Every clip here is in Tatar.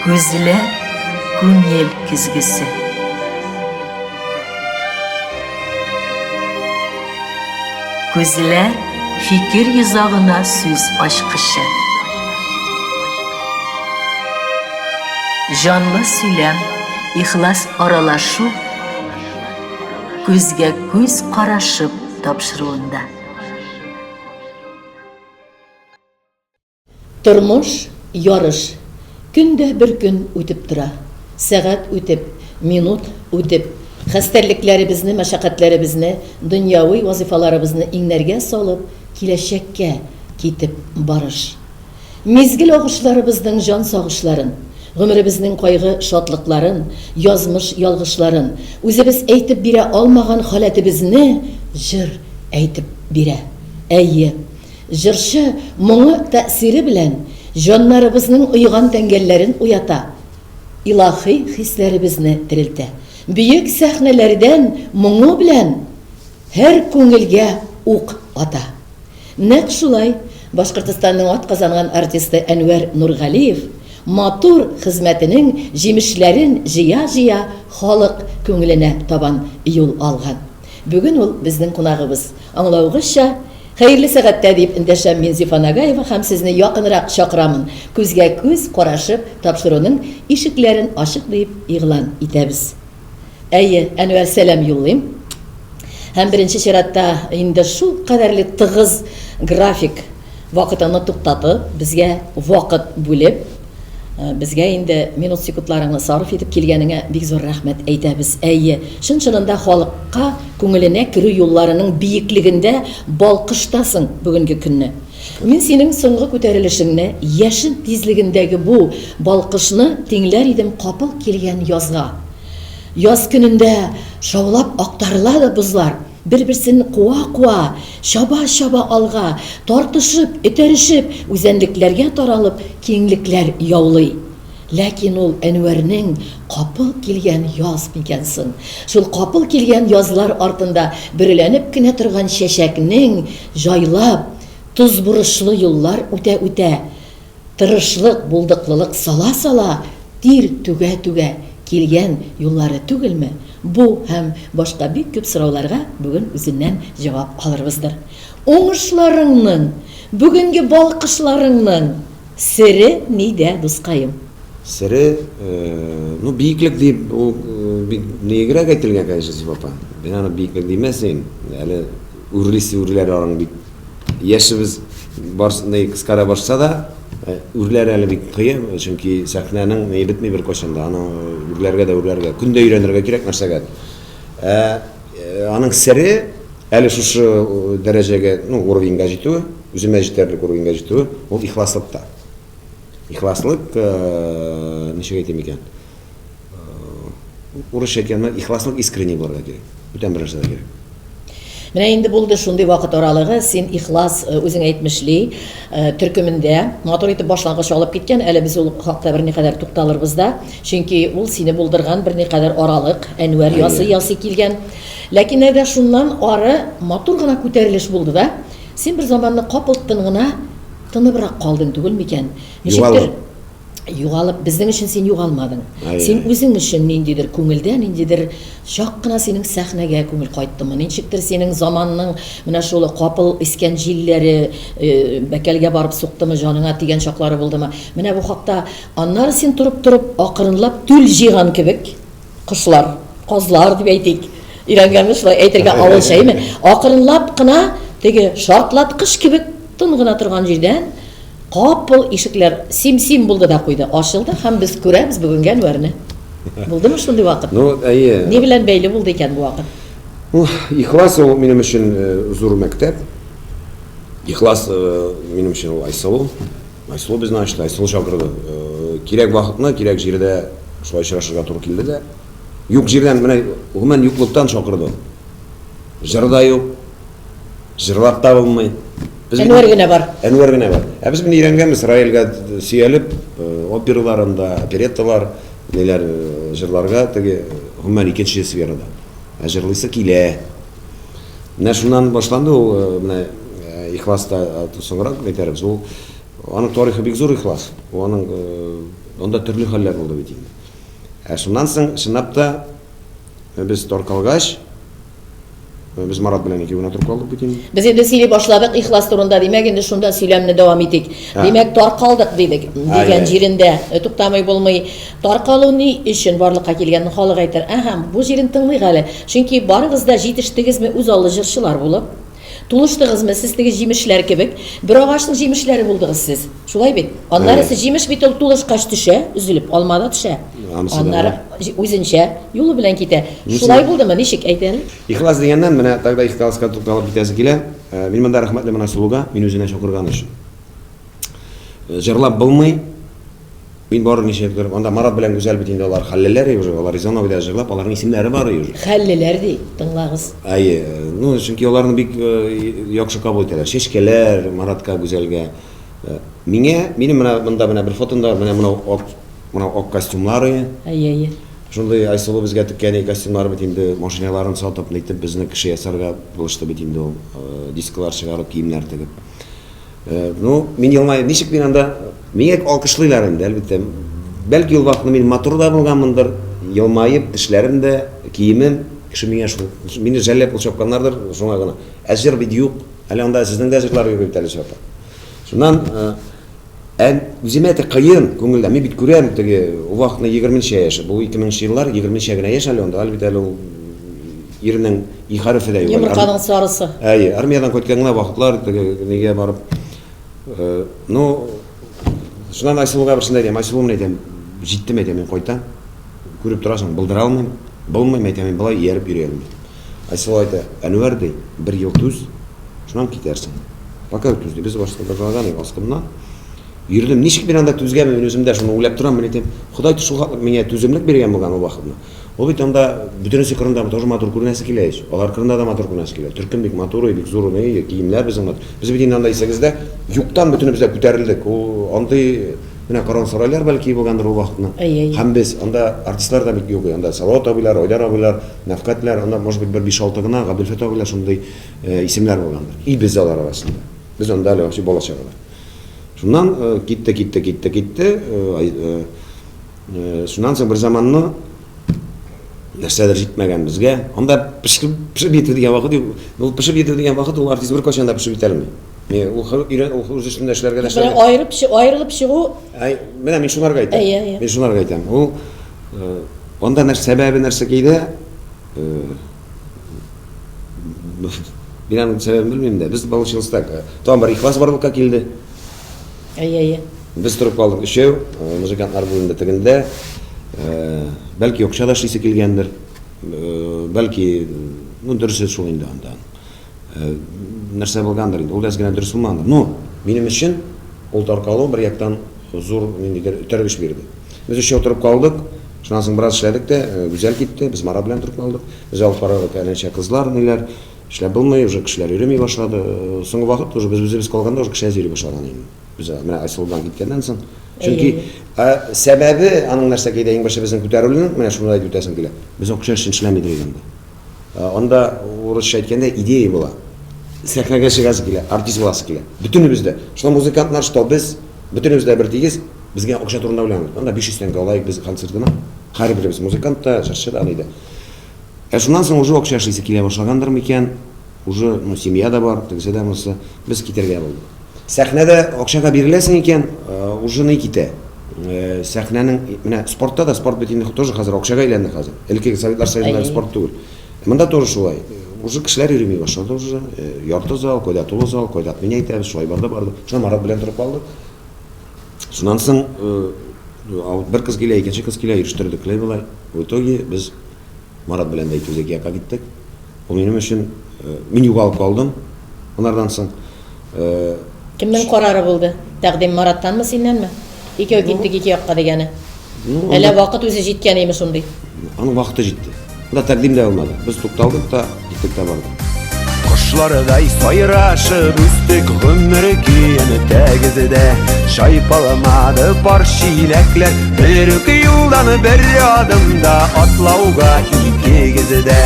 Көзілі күн ел күзгісі. Көзілі fikir yüzağına söz aşkışı. Canlı söylem, ihlas aralaşu, gözge göz qaraşıp tapşırığında. Turmuş, yarış. Günde bir gün ötüp dura. Saat ötüp, minut ötüp, xəstəliklərimizni, məşəqqətlərimizni, dünyavi vazifalarımızı inlərgə salıb, kiləşəkə kitib barış. Mezgil oğuşlarımızın can sağışların, ömrümüzün qayğı şadlıqların, yazmış yalğışların, özümüz eytib birə almağan halətimizni jır eytib birə. Әйе, jırşı мұңы тәсiri bilən, canlarımızın uyğan təngəllərin uyata, ilahi hislərimizni diriltə. Büyük sahnelerden muğu bilen her көңілге уқ ата. Нәқ шулай Башқұртстанның ат қазанған артисті Әнуәр Нұрғалиев матур хизмәтінің жемішлерін жия-жия халық көңіліне табан юл алған. Бүгін ол біздің қонағыбыз. Аңлауғызша, Xeyirli сәғәттә дип эндәшәм мин Зифа Нагаева һәм сезне якынрак чакырамын. Күзгә күз карашып тапшыруның ишекләрен ачык дип игълан итәбез. Әйе, Әнуәр сәлам юллыйм. Һәм беренче чиратта инде шул кадәрле тыгыз график вакытын туктатып, безгә вакыт бүлеп, безгә инде минут секундларыңны сарыф итеп килгәнеңә бик зур рәхмәт әйтәбез. Әйе, чын-чынында халыкка күңеленә керү юлларының бийеклегендә балкыштасың бүгенге көнне. Мин синең соңгы күтәрелешеңне, яшен тизлегендәге бу балкышны тиңләр идем капыл килгән язга. Яз көнендә шаулап актарыла да бузлар. Bir-birsini куа-куа, шаба-шаба алга, тартышып, этәришеп, үзәнлекләргә таралып, киңлекләр яулый. Ләкин ул Әнвәрнең капыл килгән яз микәнсең. Шул капыл килгән язлар артында берләнеп кенә торган чәчәкнең жайлап, туз бурышлы юллар үтә-үтә, тырышлык, булдыклылык сала-сала, тир түгә-түгә килгән юллары түгелме? Бу һәм башка бик күп сорауларга бүген үзеннән җавап алырбыздыр. Уңышларыңның, бүгенге балкышларыңның сире нидә, дускайым? Сире, бийеклек дип, ул нигрәк әйтелгән, конечно, Зифа. Мен аны бийеклек димәсен, әле үрләр арың бик яшебез барсындай кыскара башса да, үрләр әле бик кыен, чөнки сәхнәнең ни битми бер кашында, аны үрләргә көндә өйрәнергә кирәк нәрсәгә. Аның сире әле шушы дәрәҗәгә, уровеньга җитү, үземә җитәрлек уровеньга җитү, ул ихласлыкта. Ихласлык, ничек әйтим икән? Урысча әйткәндә, ихласлык искренне булырга кирәк. Бүтән бер нәрсәдә кирәк. Менә инде булды шундый вакыт аралыгы, син ихлас үзең әйтмешли, төркемендә матур итеп башлангыч алып киткән, әле без ул хакта берникадәр тукталырбыз да, чөнки ул сине булдырган берникадәр аралык, Әнвәр ясый килгән. Ләкин әйдә шуннан ары матур гына күтәрелеш булды да, син бер заманны капыл тыныбрак калдың түгел микән? Югалып, безнең өчен син югалмадың. Син үзең өчен ниндидер күңелдән, ниндидер чак кына синең сәхнәгә күңел кайттымы? Ничектер синең заманның менә шул капыл искән җилләре бәкәлгә барып суктымы, җаныңа тигән чаклары булдымы? Менә бу хакта аннары син турып акырынлап түл җыйган кебек, кышлар, казлар дип әйтик. Өйрәнгәнме шулай әйтергә авылчаймы? Акырынлап кына теге шартлаткыч кебек тын гына торган җирдән капыл ишекләр сим-сим булды да куйды. Ачылды һәм без күрәбез бүгенге Әнвәрне. Булдымы шундый вакыт? Әйе. Ни белән бәйле булды икән бу вакыт? Ихлас ул минем өчен зур мәктәп. Ихлас минем өчен ул Айсылу. Айсылу безне ачты, Айсылу чакырды. Кирәк вакытны, кирәк җирдә шулай очрашырга туры килде дә. Юк җирдән менә гомумән юклыктан чакырды. Җырда юк. Җырлап та булмый. Әнвәр генә бар. Әнвәр генә бар. Без бин өйрәнгәнбез Израильгә сөялеп, операларында, оперетталар, неләр җырларга теге гомумән икенче сферада. Җырлыйсы килә. Менә шуннан башланды ул менә ихласта соңрак әйтәрбез. Ул аның тарихы бик зур ихлас. Аның Onda türlü haller oldu bit inде. Şundan soň çynap da biz torkalgaç biz Marat bilen ikebine oturup kaldık bit inде. Biz endi söyley başladık ihlas turunda demek endi şunda söylemni devam etik. Demek tarqaldık dedik degen jerinde tuktamay bolmay tarqalуу ni üçün barlıkka kelgen halyk aytar. Aha, bu jerin tыңлый hali. Çünki barıgızda жетиштигизmi үз аллы jırçylar bolup, tuluştygızmy siz tigi jemişler kebek, bir ağaçlyk jemişleri buldunuz siz. Şulay bit. Onları siz jemiş bit tuluşkaç düşe, üzülüp almada düşe. Onları özünçe yolu bilen kite. Şulay buldumu nişik aytaylik? İhlas degenden mene tagda ihlasga to'xtalib ketasi kela. Men menda rahmatli mana suluga, men özüne şokurgan üçün. Jırlap bulmay men bor neşe görüp onda Marat bilen güzel bitinde olar halleler уже, olar Rizonovda jırlap, alарның isimleri var уже. Halleler dey, tыңлагыз. Ay, ну çünkü olarны bik yaxşı kabul ederler. Şeşkeler Maratка güzelge. Benim menda bir fotomda mena ok kostyumlары. Ay. Şunday Aysalу bizge tükkeni kostyumlары bitinde машиналарын сатып нетip bizni kişi yasarga buluştu bitinde o disklar çıgarıp kiyimler tigip. Ну, мен елмай ничек мен анда меңе алкышлыйлар инде әлбәттә. Бәлки ул вакытны мин матур да булганмындыр, елмайып тешләрем дә, киемем кеше миңа шул. Мине жәлләп ул чапканнардыр, шуңа гына. Әҗер бит юк. Әле анда сезнең дә әҗерләр юк бит әле чапа. Шуннан үземә дә кыен күңелдә. Мин бит күрәм теге ул вакытны 20-нче яшь. Бу 2000-нче еллар 20-нче генә яшь әле анда. Әлбәттә ул ирнең ихарифе дә юк. Йомырканың сарысы. Әй, армиядан кайткан гына вакытлар неге барып ну, şundan Aysalуга bir şunday diyem, Aysalу мен әйтәм, җиттем әйтәм, мен кайтам. Күреп торасың, булдыра алмыйм. Булмый әйтәм, мен булай ярып йөрәлем. Aysalу әйтә, Әнвәр ди, bir ел түз, шуннан китәрсең. Пока түз ди, без башлаган аскымнан. Йөрдем, ничек мен анда түзгә мен үземдә шуны уйлап торам, мен әйтәм, Ходай шул миңа түземлек биргән булган ул вакытны. Ул бит анда бүтәнесе кырында тоже матур күренәсе килә ич. Алар кырында да матур күренәсе килә. Төркем бик матур, бик зур, киемнәр безнең матур. Без бит анда исәгездә юктан бүтәнебез дә күтәрелдек. Ул андый менә Коран сарайлар бәлки булгандыр ул вакытны. Һәм без анда артистлар да бик юк. Анда Салават абыйлар, Айдар абыйлар, Нафкатлар, анда может быть 5-6 гына Габделфет абыйлар шундый исемнәр булгандыр. И без алар арасында. Без анда әле вообще бала чагылар. Шуннан китте. Шуннан соң бер заманны нәрсәдер җитмәгән безгә. Анда пешеп җитә дигән вакыт, ул пешеп җитә дигән вакыт ул артист бер качан да пешеп җитә алмый. Мен ул үз эшендә эшләргә дә эшләр. Аерылып чыгу. Менә мин шунарга әйтәм. Мен шунарга әйтәм. Ул анда нәрсә сәбәбе нәрсә кийде? Мин аның сәбәбен белмим дә. Без балычылыстак. Там бер ихлас барлыкка килде. Ay. Без торып калдык өчәү, музыкантлар булында тегендә. Belki yokça da şişe kilgendir. Belki bu dürüst şol indi anda. Нәрсә булганdır инде. Ул да генә дөрес булмады. Ну, минем өчен ул таркалу бер яктан зур ниндидер үтәргеш бирде. Без өчәү торып калдык. Шуннан соң бераз эшләдек тә, гүзәл китте. Без Марат белән торып калдык. Без алып барабыз әленчә кызлар, ниләр эшләп булмый, уже кешеләр йөрми башлады. Соңгы вакыт уже без калганда уже кешеләр йөри башлаган инде. Без менә Айсалудан киткәннән соң. Чөнки сәбәбе аның нәрсә кайда иң башы безнең күтәрүленең менә шунда үтәсем килә. Без акча өчен эшләмидек инде. Анда урысча әйткәндә идея була. Сәхнәгә чыгасы килә, артист буласы килә. Бөтенебездә. Шуңа музыкантлар что без бөтенебездә бер тигез безгә акча турында уйланабыз. Анда 500 тәңкә алайык без концертына. Һәрберебез музыкант та, җырчы да иде. Шуннан соң уже акча эшлисе килә башлагандыр микән? Уже семья да бар, тегесе дә булса, без китәргә булдык. Сәхнәдә акчага биреләсең икән, уже не китә. Сәхнәнең менә спортта да спорт бит инде тоже хәзер акчага әйләнде хәзер. Элекке Советлар Союзында спорт түгел. Монда тоже шулай. Уже кешеләр йөрми башлады уже. Ярты зал, кайда тулы зал, кайда мен әйтәбез, шулай барды. Шуңа Марат белән торып калдык. Шуннан соң бер кыз килә, икенче кыз килә, йөрүштердек булай. В итоге без Марат белән дә Үзәкиякка киттек. Ул минем өчен мин югалып калдым. Анардан соң Кемнең карары булды? Тәкъдим Мараттанмы, синнәнме? Икәү киттек ике якка дигәне. Әле вакыт үзе җиткән име шундый? Аның вакыты җитте. Монда тәкъдим дә булмады. Без тукталдык та, киттек та бардык. Кошлардай сайрашып үстек гомер киене тәгезедә. Шайпаламады бар чиләкләр, бер үк юлдан бер адымда атлауга икегезедә.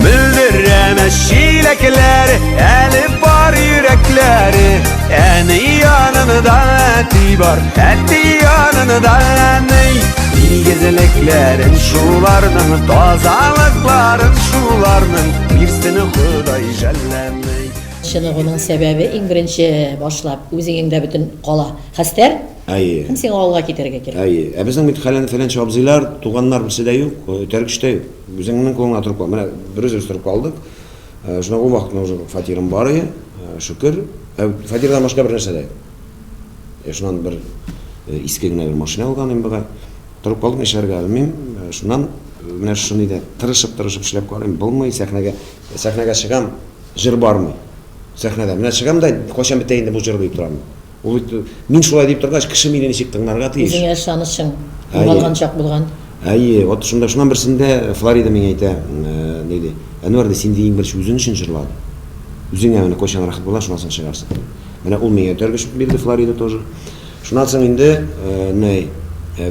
Мөлдерәмәс чиләкләр, әле бар йөрәкләре, әни янында әти бар, әти янында Ýaşaryny da ney Gizliklerin şularnyň tozalyklaryň şularnyň birsini Hudaý jellemey Şunun sebebi iň birinçi başlap özüňde bütün qala. Xəstər? Aýe. Kim sen awulga keterge керек. Aýe. Bizning mitxalan falan abzylar, tuganlar bilse de yok, tergişte yok. Bizning koňa turup, mana bir öz turup kaldık. Şuna o wagtda уже fatirim bar ýa, şükür. Fatirdan başga bir nerse de yok. Şundan bir iskegine bir maşina alganım buga. Turup kaldım, işerge almym. Şundan mena şunu da tırışıp işlep kalym. Bolmay sahnaga çygam, jir barmy? Sahnada mena çygam da koşan biteýinde bu jir diýip duram. Ol min şulay diýip turgaç kişi meni nişik tыңнарга týyş. Özüňe ýaşanyşyň bolgançak bolgan. Aýe, ot şundan birsinde Florida meňe aýta, neydi? Anwar sen diýiň bir üzün üçin jırlady. Üzüňe meni koşan rahat bolar, şunasyň çygarsyn. Mena ol meňe tergiş berdi Florida тоже. Şunasyň indi ney?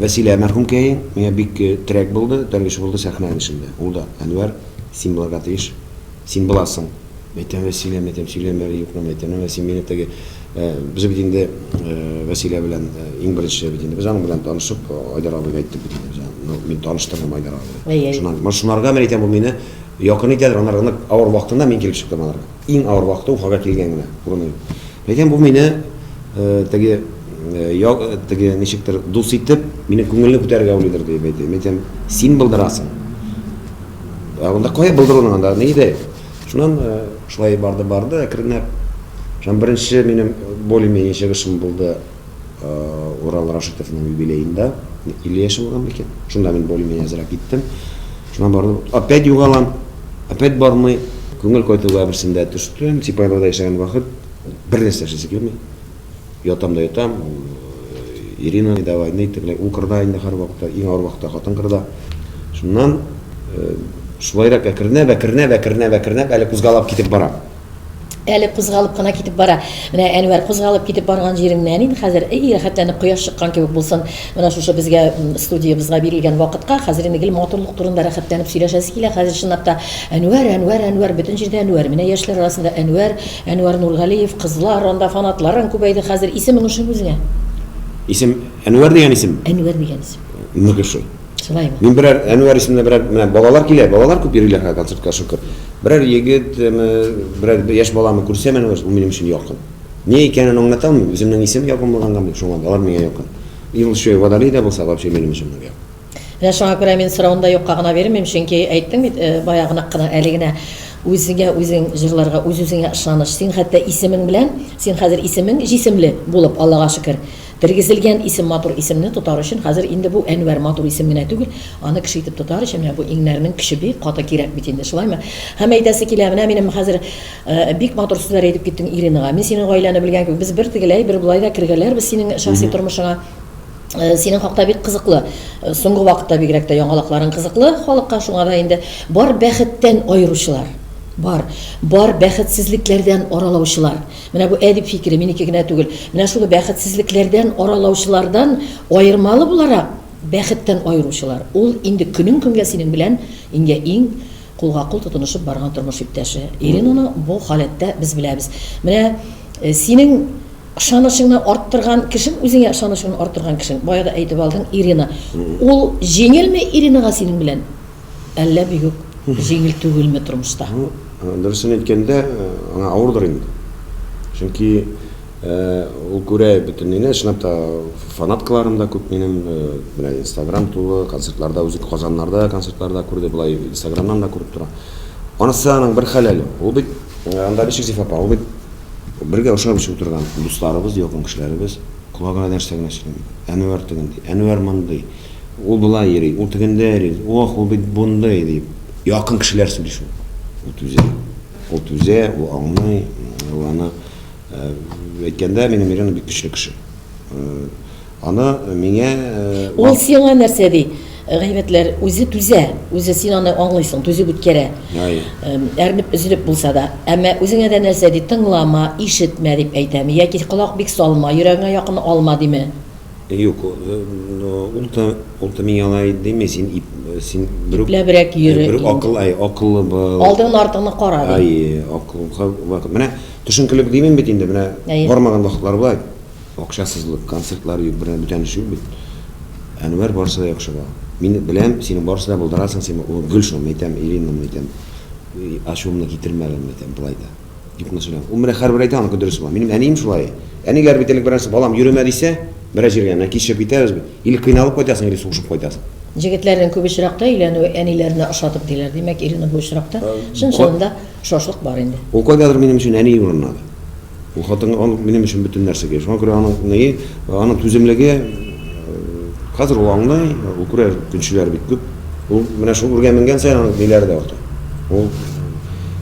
Vesile merhum keyin meňe bik track boldy, tergiş boldy sahnaň içinde. Ol da Anwar sen bolarga týyş. Sen bolasyň. Metem Vesile metem söýlemleri ýokna metem sen meni tege biz bitinde Vesile bilen iň birinçi bitinde biz anyň bilen tanyşyp Aýdar abiga aýtdyk bitinde biz men tanyşdyrdym Aýdar abi. Şunarga men aýtam bu meni ýakyn ýetdi onlarga awır wagtynda men kelip çykdym onlarga. Iň awır wagtda Ufaga kelgengine. Metem bu meni tege tege nişikdir dus itip meni köňülni köterge awlydyr diýip aýtdy. Metem sen bildirasың. Onda koýa bildirýän da neydi? Şundan şulay bardy, kirnep. Şan birinçi menim bolime çygышым boldy Ural Raşitownyň юбилейинде 50 ýaşy bolgan beken. Şunda men bolime ýazyrak gittim. Şundan bardy, opet ýugalam, opet barmy, köňül koýtuga birsinde düşdüm. Sipaýlarda ýaşagan wagt bir nerse şeýse kelmey. Ýatam da ýatam. Irina davay neýtikle ukırda indi har wagtda, iň awır wagtda hatan kırda. Şundan şulayrak kirnep, әле кузгалап кетип бара. Әле кузгалып кына китеп бара. Менә Әнвәр кузгалып китеп барган җиреңнән инде хәзер рәхәтләнеп кояш чыккан кебек булсын. Менә шушы безгә студиябызга бирелгән вакытка хәзер инде гел матурлык турында рәхәтләнеп сөйләшәсе килә. Хәзер чынлапта Әнвәр бөтен җирдә Әнвәр. Менә яшьләр арасында Әнвәр Нургалиев, кызлар, анда фанатларын күбәйде. Хәзер исемең шул үзеңә. Исем Әнвәр дигән исем. Әнвәр дигән исем. Мөкешөй. Шулаймы? Мен берәр Әнвәр исемле берәр менә балалар килә, балалар күп йөриләр концертка шөкер. Берәр егет, берәр яшь баламы күрсәм ул минем өчен якын. Ни икәнен аңлатам, үземнең исем якын булганга бик шуңа алар миңа якын. Илшөй Вадали да булса вообще минем өчен якын. Менә шуңа күрә мин сораунда юкка гына бермим, чөнки әйттең бит баягына кына әлегенә үзең җырларга үзеңә ышаныш. Син хәтта исемең белән, син хәзер исемең җисемле булып Аллага шөкер. Тергезелгән исем матур исемне тотар өчен хәзер инде бу Әнвәр матур исем генә түгел, аны кеше итеп тотар өчен менә бу иңнәрнең кеше бик каты кирәк бит инде, шулаймы? Һәм әйтәсе килә, менә минем хәзер бик матур сүзләр әйтеп киттең Иринага. Мин синең гаиләне белгән кебек, без бер тегеләй, бер булай да кергәләр, без синең шәхси тормышыңа синең хакта бик кызыклы. Соңгы вакытта бигрәк тә яңалыкларың кызыклы, халыкка шуңа да инде бар бәхеттән айыручылар. Бар бәхетсезлекләрдән аралаучылар. Менә бу әдип фикере минеке генә түгел. Менә шул бәхетсезлекләрдән аралаучылардан аермалы буларак бәхеттән айыручылар. Ул инде көннән-көнгә синең белән инде иң кулга-кул тотынышып барган тормыш иптәше. Иринаны бу халәттә без беләбез. Менә синең ышанышыңны арттырган кешең, үзеңә ышанышыңны арттырган кешең, баяда әйтеп алдың Ирина. Ул җиңелме Иринага синең белән? Әллә бик җиңел түгелме тормышта? Дөресен әйткәндә, аңа авырдыр инде. Чөнки ул күрә бөтенләй шунда фанаткаларым да күп минем, менә Instagram тулы, концертларда, үзе Казаннарда концертларда күрде, булай Instagramнан да күреп тора. Анысы аның бер хәләле. Ул бит анда бишек зифапа, ул бит бергә ошап утырган дусларыбыз, якын кешеләребез, кулагына нәрсә генә сөйләми. Әнвәр тегенди, Әнвәр мондый. Ул булай йөри, ул тегендә йөри. Ох, ул бит бундай дип. Якын кешеләр сөйләшә. Ул түзә, ул аңлый, ул аны әйткәндә минем Ирина бик көчле кеше. Аны миңа ул сиңа нәрсә ди? Гайбәтләр үзе түзә, үзе син аны аңлыйсың, түзеп үткәрә. Әрнеп üzülеп булса да, әмма үзеңә дә нәрсә ди? Тыңлама, ишетмә дип әйтәме, яки колак бик салма, йөрәгеңә якын алма диме? Юк, ул та миңа алай диме, син Ипләбрәк йөрә. Бер акыллы бул. Алдың артыңны кара ди. Акыл. Менә төшенкелек димем бит инде, менә бармаган вакытлар бар. Акчасызлык, концертлар юк, бер бүтән эш юк бит. Әнвәр барсы да яхшы бала. Мин беләм, синең барсы да булдырасың, син ул Гөлшан әйтәм, Ирина әйтәм. Ашуымны китермәгән әйтәм, булай да. Юкны сөйләм. Ул менә һәрбер әйтә, аны дөрес була. Минем әнием шулай. Әниләр бит берәрсе балам йөрөмә дисә, бераз җиргә менә кичеп китәбез бит. Или кыйналып кайтасың, или сугышып кайтасың. Җегетләрнең күп очракта өйләнү әниләренә ошатып диләр. Димәк, Ирина бу очракта чын-чынында шашлык бар инде. Ул кайдадыр минем өчен әни урыннады. Ул хатын минем өчен бөтен нәрсәгә. Шуңа күрә аның түземлеге хәзер ул аңлый, ул күрә көнчеләр бит күп. Ул менә шул үргә менгән саен аның ниләре дә арта. Ул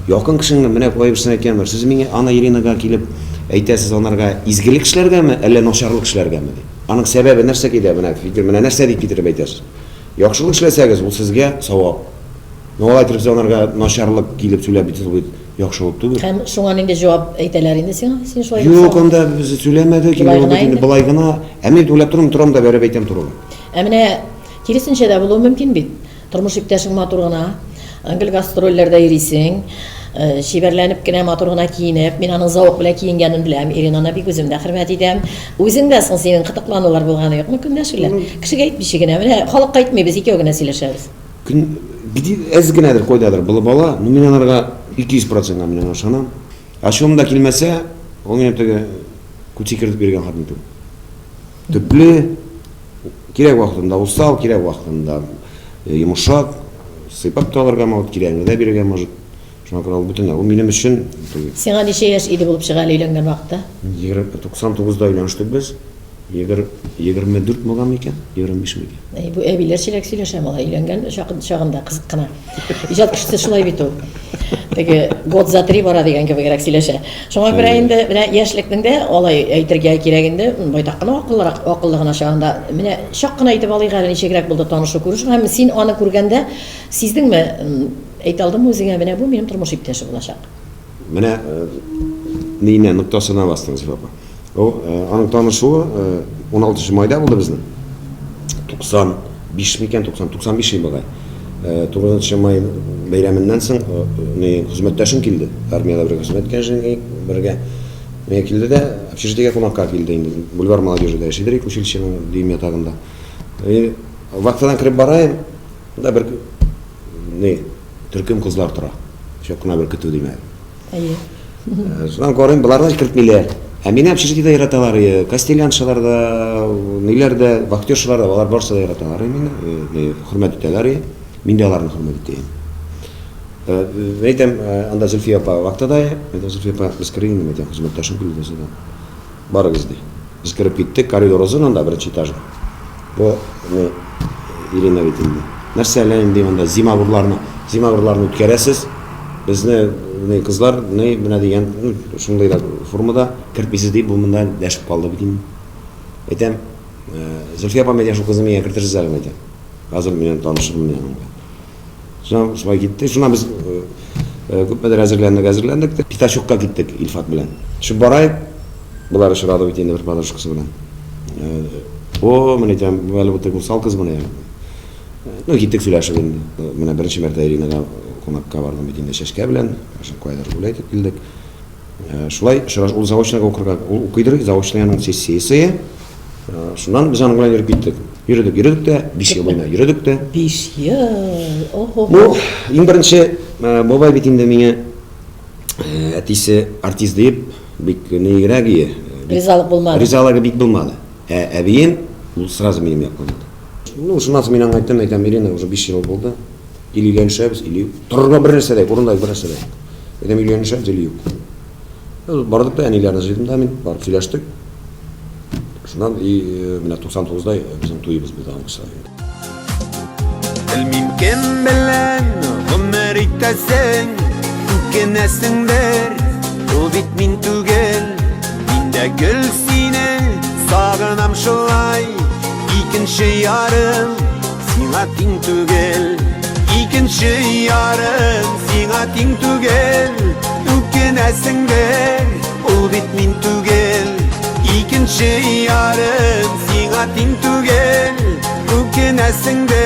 якын кешеңне менә куй берсен әйткәнбер. Сез миңа ана Иринага килеп әйтәсез анарга изгелек эшләргәме, әллә начарлык эшләргәме ди. Аның сәбәбе нәрсә кидә менә фикер, менә нәрсә дип китереп әйтәсез. Яхшылык эшләсәгез, ул сезгә савап. Алай итеп анарга начарлык килеп сөйләп бит, ул яхшылык түгел. Һәм шуңа инде җавап әйтәләр инде сиңа, син шулай. Юк, анда без сөйләмәдек, булай гына. Әмма уйлап торам да бәреп әйтәм туры. Ә менә киресенчә дә булуы мөмкин бит. Тормыш иптәшең матур гына, ангел гастрольләрдә йөрисең, шибәрләнеп кенә матур гына киенеп, мин аның зауык белән киенгәнен беләм, Иринаны бик үзем дә хөрмәт итәм. Үзең дә соң синең кытыкланулар булганы юкмы көндәшләр? Кешегә әйтмичә генә, менә халыкка әйтмәйбез, икәү генә сөйләшәбез. Көн әз генәдер койдадыр булып бала, мин анарга 200% мин ышанам. Ашуымда килмәсә, ул минем теге күтикердеп биргән хатын түгел. Төпле, кирәк вакытында усал, кирәк вакытында йомшак, сыйпап таларга мавыт кирәгенә дә биргән может. Шуңа күрә ул бөтенләй, ул минем өчен Сиңа ничә яшь иде булып чыга өйләнгән вакытта? 99-да өйләнештек без. 24 булган микән? 25 микән? Бу әбиләр чиләк сөйләшә мала өйләнгән чагында кызык кына. Иҗат кешесе шулай бит ул. Теге год за 3 бара дигән кебегрәк сөйләшә. Шуңа күрә инде менә яшьлекнең дә алай әйтергә кирәк инде, байтак кына акыллы гына чагында. Менә чак кына әйтеп алыйк әле ничегрәк булды танышу күреш. Һәм син аны күргәндә сиздеңме? Әйтә алдымы үзеңә, менә бу минем тормыш иптәше булачак. Менә нинә нуктасына бастыңыз, папа. Ул аның танышуы 16 майда булды безнең. 95 микән, 95 ел бугай. 9 май бәйрәменнән соң хезмәттәшем килде. Армиядә бергә хезмәткә бергә. Менә килде дә общежитиегә кунакка килде инде. Бульвар молодежи яшидер, училищеның дим ятагында. Вакыттан кирип барайм, да бер төркем кызлар тора. Шуңа кына бер көтү димә. Әйе. Шуннан карыйм, буларны кертмиләр. Ә мине общежитиедә яраталар, кастеляншыларда, ниләрдә, вахтершыларда, алар барсы да яраталар мине, хөрмәт итәләр. Мин дә аларны хөрмәт итәм. Әйтәм, анда Зөлфия апа вакытта, Зөлфия апа без кирәгме әйтәм, хезмәттәшем килде сюда. Барыгыз ди. Без кирип киттек, коридор озынында беренче этажда. Бу Ирина битенде. Нәрсәләр инде анда зимагурларны үткәрәсез. Безне кызлар менә дигән шундый да формада кертмисез дип бу монда дәшеп калды бит инде. Әйтәм, Зөлфия апа мәдә шул кызны миңа кертергез әле әйтәм. Хәзер минем танышым менә. Шулай китте. Шуна без күпмедер әзерләндек. Питачокка киттек Илфат белән. Шу барайып, булар шырады бит инде бер подружкасы белән. Менә әйтәм, әле бу теге усал кыз менә. Киттек сөйләшеп инде. Менә беренче мәртәбә Иринага кунакка бардым бит инде шәшкә белән. Кайдыр бүләк итеп килдек. Шулай ул заочныйга укыйдыр, заочныйның сессиясе. Шуннан без аның белән йөреп киттек. Йөрдек тә, 5 ел буена йөрдек тә. 5 ел. Охо. Бу иң беренче бабай бит инде миңа әтисе артист дип бик нигрәге. Ризалык булмады. Ризалыгы бик булмады. Әбием ул сразу минем якка булды. Шуннан соң мин әйттем, Ирина уже 5 ел булды. Или өйләнешәбез, или торырга бер нәрсә дә, урында бер нәрсә дә. Әйтәм, өйләнешәбез, или юк. Бардык да, әниләрне җыйдым да, мин барып сөйләштек. Шуннан менә 99-да безнең туйыбыз бит аның кыса. Белмим кем белән гомер итәсең, үкенәсеңдер, ул бит мин түгел. Мин дә гөл сине сагынам шулай, икенче ярым сиңа тиң түгел. Икенче ярым сиңа тиң түгел. Үкенәсеңдер, ул бит мин түгел. Икенче ярым сиңа тиң түгел. Үкенәсеңдер,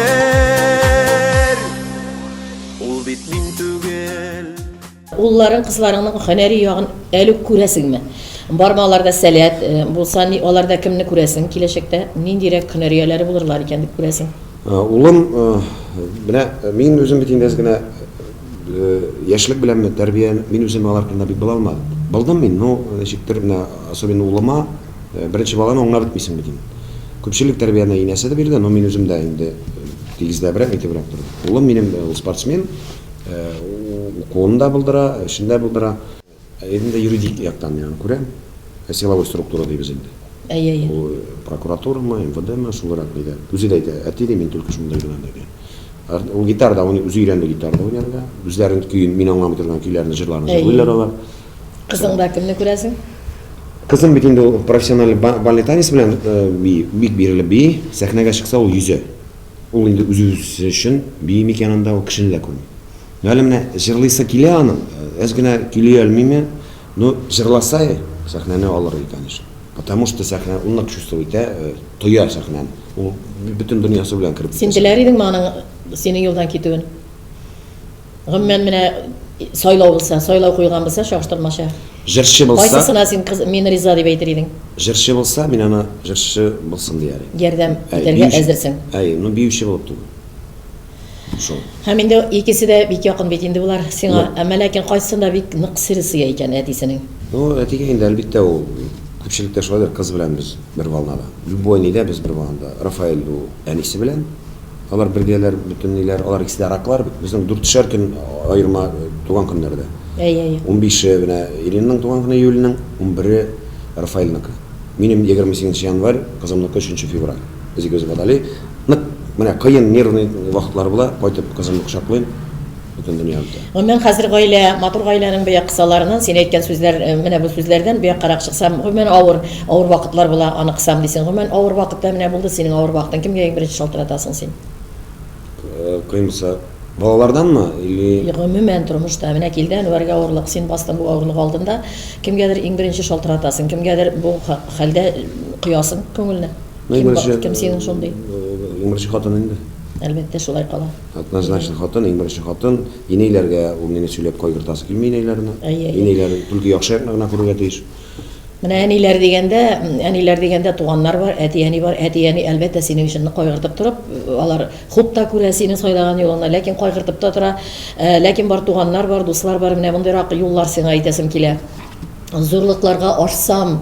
ул бит мин түгел. Улларың, кызларыңның һөнәри ягын әле күрәсеңме? Бармаларда сәләт булса, аларда кемне күрәсең киләчәктә? Ниндирәк һөнәрияләре булырлар икән дип күрәсең? Улым, менә мин үзем бит инде генә яшьлек белән тәрбия, мин үзем алар турында бик била алмадым. Булдым мин, но ничектер менә особенно улыма беренче баланы аңлап бетмисең бит инде. Күпчелек тәрбияне инәсе дә бирде, но мин үзем дә инде тигездәбрәк әйтебрәк тордым. Улым минем спортсмен, укуында булдыра, эшендә булдыра. Инде юридик яктан яны күрәм. Силовой структура дибез инде. Әйе. Ул прокуратурамы, МВДмы, шуларак диде. Үзе дә әйтә, әти дә мин только шундай гына диде. Ул гитарда, ул үзе өйрәнде гитарда уйнарга. Үзләрен көйен, мин аңламый торган көйләрне, җырларны җырлыйлар алар. Кызыңда кемне күрәсең? Кызым бит инде профессиональ бальный танец белән бик бирелеп бии, сәхнәгә чыкса ул йөзә. Ул инде үзе өчен бии микәнендә ул кешене дә күрми. Әле менә җырлыйсы килә аның, әз генә көйләй алмыймы, но җырласа сәхнәне алыр икән. Потому что сәхнә уны чувствует, тоя сәхнәне. Ул бөтен дөньясы белән кирип. Син теләр идең аның синең юлдан китүен? Гомумән менә сайлау булса, сайлау куйган булса, чагыштырмача. Җырчы булса, Кайсысына син мин риза дип әйтер идең? җырчы булса, мин аны җырчы булсын дияр. Ярдәм итәргә әзерсең. Ну биюче булып түгел. Шул. Һәм инде икесе дә бик якын бит инде булар сиңа, әмма ләкин кайсысында бик нык сирсигә икән әтисенең. Ну, әтигә инде әлбиттә ул күпчелектә шулай кыз белән без бер волнада. Любой нидә без бер волнада. Рафаэль ул әнисе белән. Алар бергәләр, бөтен ниләр, алар икесе дә раклар бит. Безнең 4 көн аерма туган көннәрдә. 15 менә Иринның туган көне июльнең, 11 Рафаэльнеке. Минем 28 январь, кызымныкы 3 февраль. Без икәүз бадали. Менә кыен нервный вакытлар була, кайтып кызымны кочаклыйм. Бөтен дөньяда. Мен хәзер гаилә, матур гаиләнең бия кысаларынан син әйткән сүзләр, менә бу сүзләрдән бия карак чыксам, мен авыр вакытлар була, аны кысам дисең. Мен авыр вакытта менә булды синең авыр вакытың. Кемгә иң беренче шалтыратасың син? Кыймса балаларданмы или Гомумән тормышта менә килде, Әнвәргә авырлык син бастың бу авырлык алдында, кемгәдер иң беренче шалтыратасың, кемгәдер бу хәлдә куясың күңелне. Кем синең шундый? Иң беренче хатын инде. Әлбәттә шулай кала. Однозначно хатын, иң беренче хатын, инәйләргә ул мине сөйләп кайгыртасы килми инәйләрне. Инәйләр түлке яхшы гына күрергә тиеш. Менә әниләр дигәндә туганнар бар, әти-әни бар. Әти-әни әлбәттә синең өчен кайгыртып торып, алар хуп та күрә синең сайлаган юлыңны, ләкин кайгыртып та тора. Ләкин бар туганнар бар, дуслар бар, менә мондыйрак юллар сиңа әйтәсем килә. Зурлыкларга ашсам,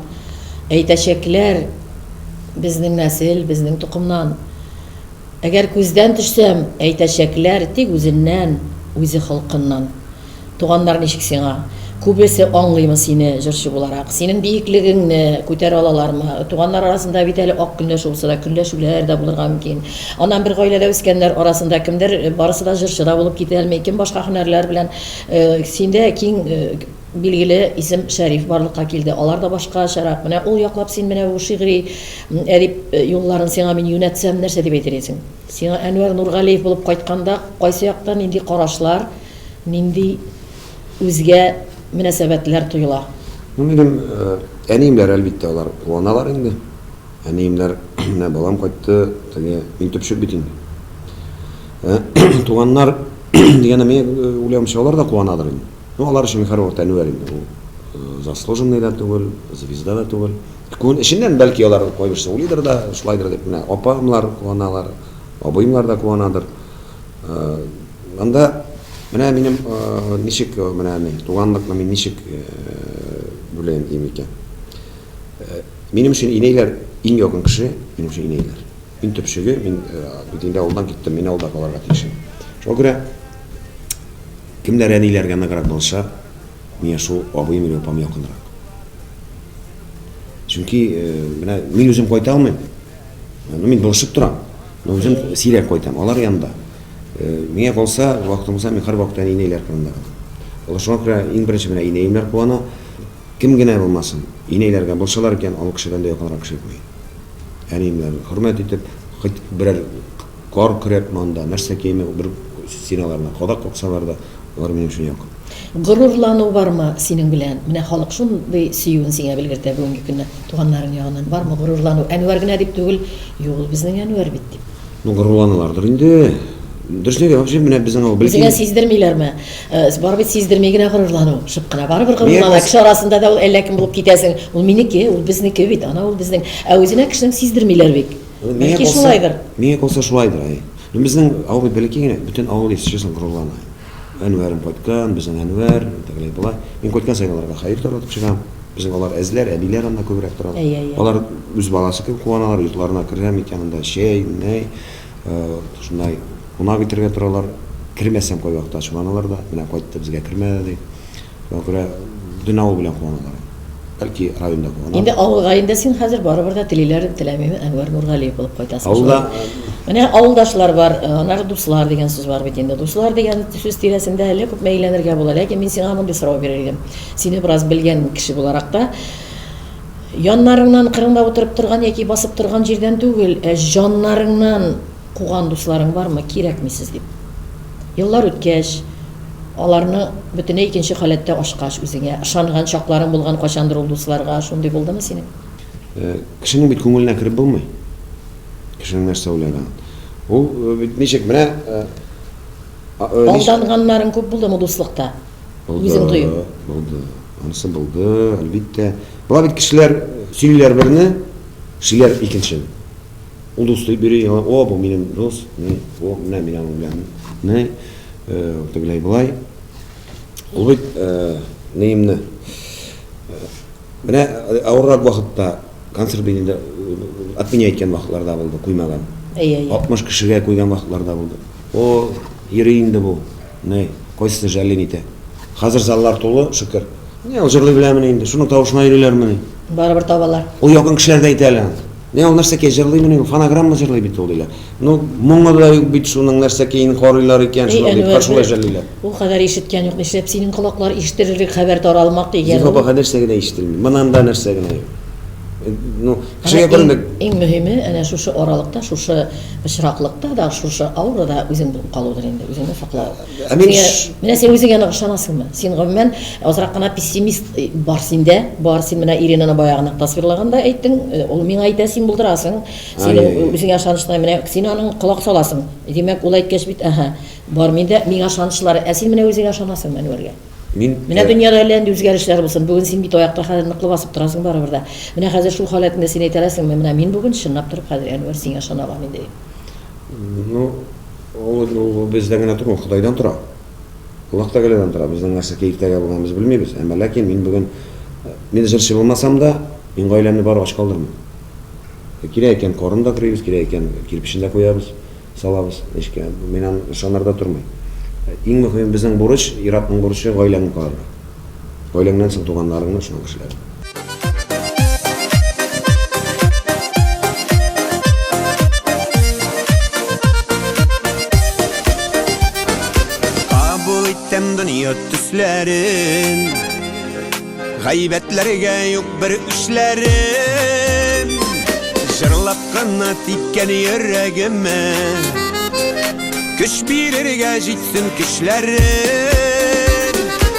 әйтәчәкләр безнең нәсел, безнең тукымнан. Әгәр күздән төшсәм, әйтәчәкләр тик үзеннән, үзе халкыннан. Туганнар ничек сиңа? Күбесе аңлыймы сине җырчы буларак? Синең биеклегеңне күтәрә алалармы? Туганнар арасында бит әле ак көнләшү булса да, көнләшүләр дә булырга мөмкин. Аннан бер гаиләдә үскәннәр арасында кемдер барысы да җырчы да булып китә алмый, кем башка һөнәрләр белән синдә киң билгеле исем Шәриф барлыкка килде. Алар да башка шарап. Менә ул яклап син менә бу шигъри әдип юлларын сиңа мин юнәтсәм нәрсә дип әйтерсең? Сиңа Әнвәр Нургалиев булып кайтканда кайсы яктан нинди карашлар, нинди үзгә мөнәсәбәтләр тоела? Минем әниемләр әлбиттә алар куаналар инде. Әниемләр менә балам кайтты, теге мин төпчек бит инде. Туганнар дигәндә мен уйлыймча алар да куанадыр инде. Ну алар өчен һәрвакыт Әнвәр инде. Заслуженный да түгел, звезда да түгел. Күн эченнән бәлки алар кайберсе уйлыйдыр да, шулайдыр дип менә апамлар куаналар, абыйымлар да куанадыр. Анда менә минем ничек менә туганлыкны мин ничек бүләм дим икән. Минем өчен инәйләр иң якын кеше, минем өчен инәйләр. Мин төпчеге, мин бит инде авылдан киттем, мин авылда калырга тиеш. Шуңа күрә кемдер әниләргә ныграк булса, миңа шул абыем или апам якынрак. Чөнки менә мин үзем кайта алмыйм. Мин булышып торам. Но үзем сирәк кайтам, алар янында. Миңа калса, вакытым булса, мин һәрвакыт инәйләр кырында. Шуңа күрә иң беренче менә инәемнәр куана. Кем генә булмасын, инәйләргә булсалар икән, ал кешедән дә якынрак кеше күрми. Әниемнәр хөрмәт итеп, берәр кар көрәк монда, нәрсә киеме, бер синаларына кадак коксалар да, алар минем өчен якын. Горурлану бармы синең белән? Менә халык шундый сөюен сиңа белгертә бүгенге көнне. Туганнарың ягыннан бармы горурлану? Әнвәр генә дип түгел, юк, безнең Әнвәр бит дип. Ну, горурланалардыр инде. Дөрес неге вообще менә безнең ул Үзеңә сиздермиләрме? Бар бит сиздермей генә горурлану. Шып кына барыбер горурлана. Кеше арасында да ул әллә кем булып китәсең. Ул минеке, ул безнеке бит. Ана ул безнең. Ә үзенә кешенең сиздермиләр бит. Бәлки шулайдыр. Миңа калса шулайдыр. Безнең авыл бәлки генә бөтен авыл исчесен горурлана. Әнвәрем кайткан, безнең Әнвәр, тәгәрәй була. Мин кайткан сайгаларга хәер таратып чыгам. Безнең алар әзләр, әбиләр анда күбрәк тора. Алар үз баласы кебек куаналар, йортларына керәм икәнендә чәй, нәй, шундай кунак итәргә торалар. Кирмәсәм кай вакытта ачуланалар да, менә кайтты безгә кермәде ди. Шуңа күрә авыл белән куаналар. Бәлки районда куаналар. Инде авылга инде син хәзер барыбер да телиләр, теләмиме Әнвәр Нургалиев булып кайтасың. Авылда Менә авылдашлар бар, алар дуслар дигән сүз бар бит инде. Дуслар дигән сүз тирәсендә әле күп мәйләнергә була, ләкин мин сиңа мондый сорау бирер идем. Сине бераз белгән кеше буларак та яннарыңнан кырында утырып торган яки басып торган җирдән түгел, җаннарыңнан куган дусларың бармы, кирәкмисез дип. Еллар үткәч, аларны бөтенләй икенче халәттә ашкаш үзеңә ышанган чакларың булган качандыр ул дусларга, шундый булдымы синең? кешенең бит күңеленә кереп булмый. Кешенең нәрсә уйлаган. Ул бит ничек менә Алданганнарың күп булдымы дуслыкта? Үзең тоеп. Булды. Анысы булды, әлбәттә. Була бит кешеләр сөйлиләр берне, шиләр икенчен. Ул дусты бери, о, бу минем дус, о, менә мин аның белән. Не, тегеләй булай. Ул бит неемне. Менә авыррак вакытта концерт бинендә отменя иткән вакытларда булды, куймаган. 60 кешегә куйган вакытларда булды. О, йөри инде бу. Не, кайсы җәллен итә. Хәзер заллар тулы, шөкер. Не, ул җырлый беләме инде? Шуның тавышына йөриләрме? Барыбер табалар. Ул якын кешеләр дә әйтәләр. Не, ул нәрсәкә җырлыймы? Фонограмма җырлый бит ул диләр. Ну, моңа да юк бит шуның нәрсәкә карыйлар икән, шулай дип каршылай җырлыйлар. Ул кадәр ишеткән юк, нишләп синең колаклар ишетерлек хәбәр таралмак дигән. Зифа баха нәрсәгә дә ишетелми. Монан да нәрсә генә юк. Ну, кешегә күренде. Иң мөһиме, әнә шушы аралыкта, шушы пычраклыкта да, шушы аурада үзең булып калудыр инде, үзеңне саклау. Менә син үзеңә ышанасыңмы? Син гомумән азрак кына пессимист бар синдә, бар син менә Иринаны баягына тасвирлаганда әйттең, ул миңа әйтә, син булдырасың. Син үзеңә ышанычлы, менә син аның колак саласың. Димәк, ул әйткәч бит, бар миндә миңа ышанычлары, син менә үзеңә ышанасың Әнвәргә. Менә дөньяда әллә инде үзгәрешләр булсын. Бүген син бит аякта хәзер ныклы басып торасың барыбер да. Менә хәзер шул халәтендә син әйтәләсеңме? Менә мин бүген чынлап торып хәзер Әнвәр сиңа ышана алам инде. Ну, ул бездә генә түгел, Худайдан тора. Аллаһ Тәгаләдән тора. Безнең нәрсәгә иртәгә булган без белмибез. Әмма ләкин мин бүген мин җырчы булмасам да, мин гаиләмне баргач калдырмам. Кирәк икән корын да кырыйбыз, кирәк икән кирпичен дә куябыз, салабыз. Эшкә мин ышанырда тормый. Иң мөһим безнең бурыч, Иратның бурычы гаиләңне карарга. Гаиләңнән соң туганнарыңны шуңа кешеләр. Кабул иттем дөнья төсләрен, гайбәтләргә юк бер эшләрем, җырлап кына типкән йөрәгемә. Көч бирергә җитсен көчләрен,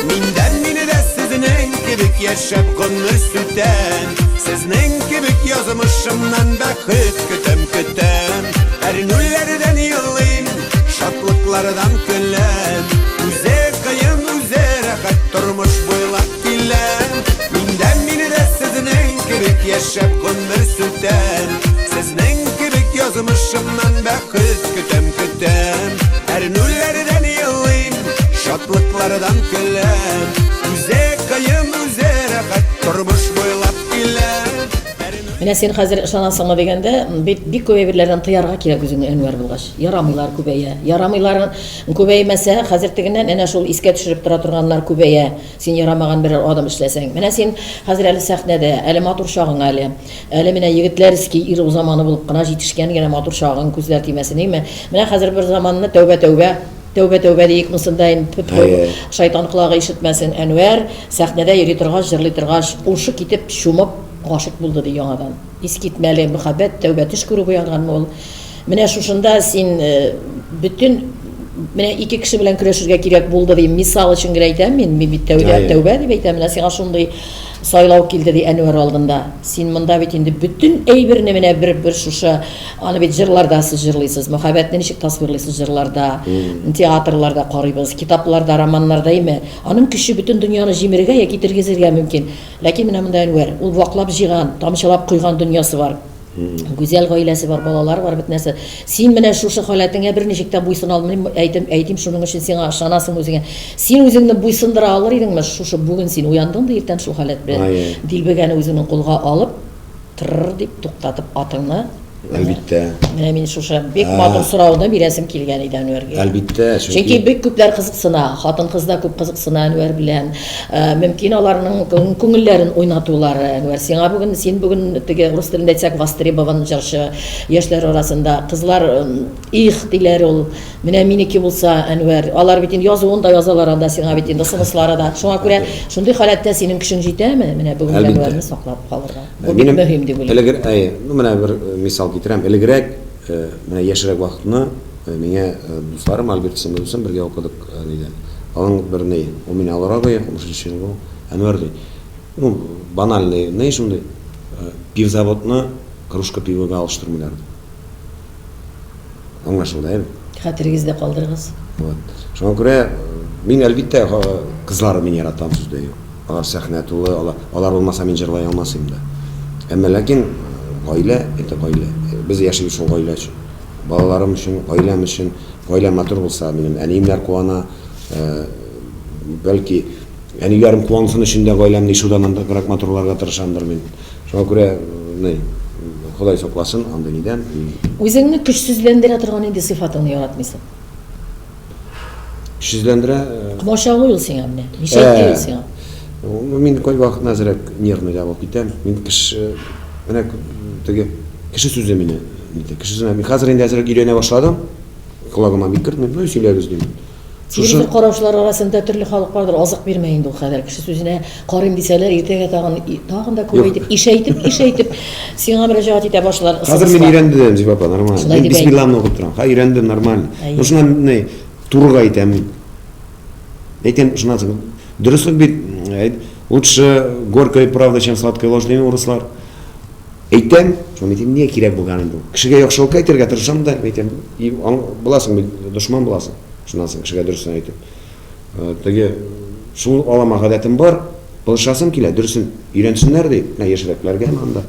миндән мине дә сезнең кебек яшәп гомер сүтәм, сезнең кебек язмышымнан бәхет көтәм. Әрнүләрдән елыйм, шатлыклардан көләм, үзе кыен, үзе рәхәт тормыш буйлап киләм. Миндән мине дә сезнең кебек яшәп гомер сүтәм, сезнең кебек язмышымнан бәхет көтәм. Әрнүләрдән елыйм, шатлыклардан көләм, үзе кыен, үзе рәхәт тормыш буйлап киләм. Менә син хәзер ышанасыңмы дигәндә, бик күбәйләрдән тыярга кирәк үзеңне Әнвәр булгач. Ярамыйлар күбәя. Ярамыйлар күбәймәсә, хәзертегеннән әнә шул искә төшереп тора торганнар күбәя. Син ярамаган берәр адам эшләсәң. Менә син хәзер әле сәхнәдә, әле матур чагың әле. Әле менә егетләрский ир заманы булып кына җитешкән генә матур чагың, күзләр тимәсен, әйме. Менә хәзер бер заманны тәүбә диек мусындай шайтан колагы ишетмәсен. Әнвәр сәхнәдә йөри торгач, җырлый торгач, ушы китеп шумып гашык булды ди яңадан. Искитмәле мөхәббәт, тәүбә төш күрү буянганмы ул. Менә шушында син бүтән Менә ике кеше белән көрәшергә кирәк булды ди. Мисал өчен генә әйтәм мин, бит тәүбә дип әйтәм. Менә сиңа шундый сайлау килде ди Әнвәр алдында. Син монда бит инде бүтән әйберне менә бер шушы аны бит җырларда сез җырлыйсыз. Мөхәббәтне ничек тасвирлыйсыз җырларда, театрларда карыйбыз, китапларда, романнарда име. Аның көче бүтән дөньяны җимерергә яки тергезергә мөмкин. Ләкин менә монда Әнвәр, ул ваклап җыйган, тамчылап куйган дөньясы бар. Güzel гаиләсе бар, балалар бар, бит нәрсә. Син менә шушы халәтеңә берничек тә буйсына алмыйм, әйтим шуның өчен сиңа ышанасың үзеңә. Син үзеңне буйсындыра алыр идеңме? Шушы бүген син уяндың да иртән шул халәт белән дилбегәне үзеңнең кулга алып, тырр дип туктатып атыңны. Әлбиттә. Менә мин шушы бик матур сорауны бирәсем килгән иде Әнвәргә. Әлбиттә, Чөнки бик күпләр кызыксына, хатын-кыз да күп кызыксына Әнвәр белән. Мөмкин аларның күңелләрен уйнатулары Әнвәр. Син бүген теге рус телендә әйтсәк востребован җырчы яшьләр арасында кызлар их диләр ул. Менә минеке булса Әнвәр, алар бит инде язуын да язалар анда сиңа бит инде сыныслары да. Шуңа күрә шундый халәттә синең көчең җитәме? Менә бүген Әнвәрне саклап калырга. Бу бик мөһим дип уйлыйм. Менә бер мисал китерәм. Элегрәк, менә яшьрәк вакытны миңа дусларым Альберт Симонсон бергә укыдык диде. Аның бер ни, ул мине алырга куя, мөшришен бу. Әнвәр ди. Ну, банальный, не шундый. Пивзаводны кружка пивога алыштырмыйлар. Аңлашылды, әйе? Хәтерегездә калдырыгыз. Вот. Шуңа күрә мин әлбиттә кызлары мин яратам сүздә. Алар сәхнә тулы, алар булмаса мин җырлый алмасым да. Әмма ләкин гаилә, это гаилә. Без яшибез шул гаилә өчен. Балаларым өчен, гаиләм өчен, гаилә матур булса, минем әниемнәр куана, бәлки әниләрем куансын өчен дә гаиләмне ишудан андаграк матурларга тырышамдыр мин. Шуңа күрә, Ходай сакласын андый нидән. Үзеңне көчсезләндерә торган инде сыйфатыңны яратмыйсың. Көчсезләндерә. Комачалый ул сиңа менә. Ничек ул сиңа? Мин кай вакыт нәзерәк нервный да булып китәм. Мин менә теге кеше сүзе мине. Кеше сүзе мин хәзер инде әзрәк өйрәнә башладым. Колагыма бик кертмим, ну сөйләгез дим. Телевизор караучылар арасында төрле халык бардыр, азык бирмә инде ул хәзер. Кеше сүзенә карыйм дисәләр, иртәгә тагын да күбәйтеп, ишәйтеп сиңа мөрәҗәгать итә башлар. Хәзер мин өйрәндем, Зиб апа, нормально. Бисмиллахны укып торам. Ха, өйрәндем нормально. Ну шуннан ни, турыга әйтәм. Әйтәм шуннан дөресен бит, лучше горькая правда, чем сладкая ложь дигән урыслар. Әйтәм, шуны әйтәм, ни кирәк булган инде. Кешегә яхшылык әйтергә тырышам да, әйтәм. Буласың бит, дошман буласың. Шуннан соң кешегә дөресен әйтеп. Теге шул алама гадәтем бар, булышасым килә, дөресен өйрәнсеннәр дип, яшьрәкләргә анда.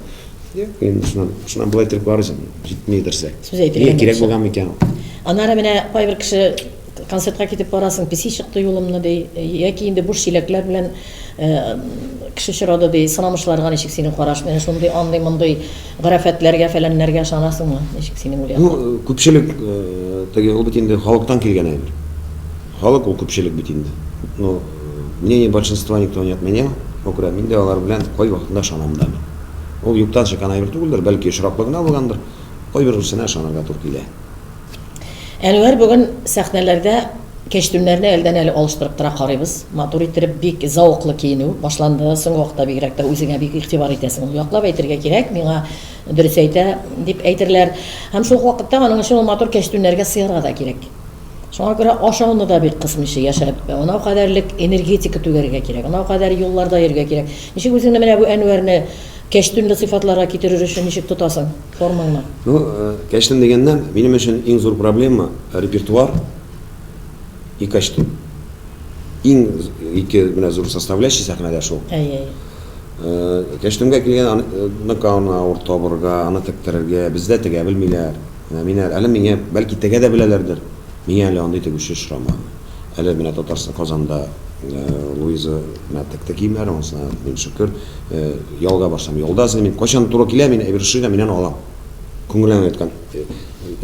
Инде шуннан булай итеп барасың, җитмәй дөрсә. Ни кирәк булган микән? Аннары менә кайбер кеше концертка китеп барасың, песи чыкты юлымны ди, яки инде буш чиләкләр белән кеше чырады ди, санамышларга ничек синең караш, менә шундый андый мондый графәтләргә, фәләннәргә ышанасыңмы? Ничек синең уйлаң? Ну, күпчелек теге ул бит инде халыктан килгән әйбер. Халык ул күпчелек бит инде. Ну, мнение большинства никто не отменял. Окра мин дә алар белән кай вакытында ышанам да. Ул юктан чыккан әйбер түгелдер, бәлки шыраклыгына булгандыр. Кайбер берсенә ышанырга туры килә. Әнвәр бүген сәхнәләрдә кәчтүмнәрне әлдән-әле алыштырып тора карыйбыз. Матур иттереп бик зауклы киенү башланды. Соңгы вакытта бигрәк тә үзеңә бик игътибар итәсең. Яклап әйтергә кирәк, миңа дөрес әйтә дип әйтерләр. Һәм шул вакытта аның өчен матур кәчтүмнәргә сыярга да кирәк. Шуңа күрә ашауны да бик кысмыйча яшәп, анау кадәрлек энергетика түгәргә кирәк. Анау кадәр юлларда йөргә кирәк. Ничек үзеңне менә бу Әнвәрне кәчтүмле сыйфатларга китерер өчен ничек тотасың? Формаңны. Ну, кәчтүм дигәннән минем өчен иң зур проблема репертуар и кәчтүм. Иң ике менә зур составляющий сәхнәдә шул. Кәчтүмгә килгән накауна уртабырга, аны тектерергә, бездә тегә белмиләр. Мине әле миңа бәлки тегә дә беләләрдер. Миңа әле андый тегүче очрамады. Әле менә Татарстан Казанда Луиза мәктәптә киемнәр, онсына мин шөкер ялга башлам. Ялда мин качан туры килә, мин әйбершигә миннән алам. Күңелем әйткән.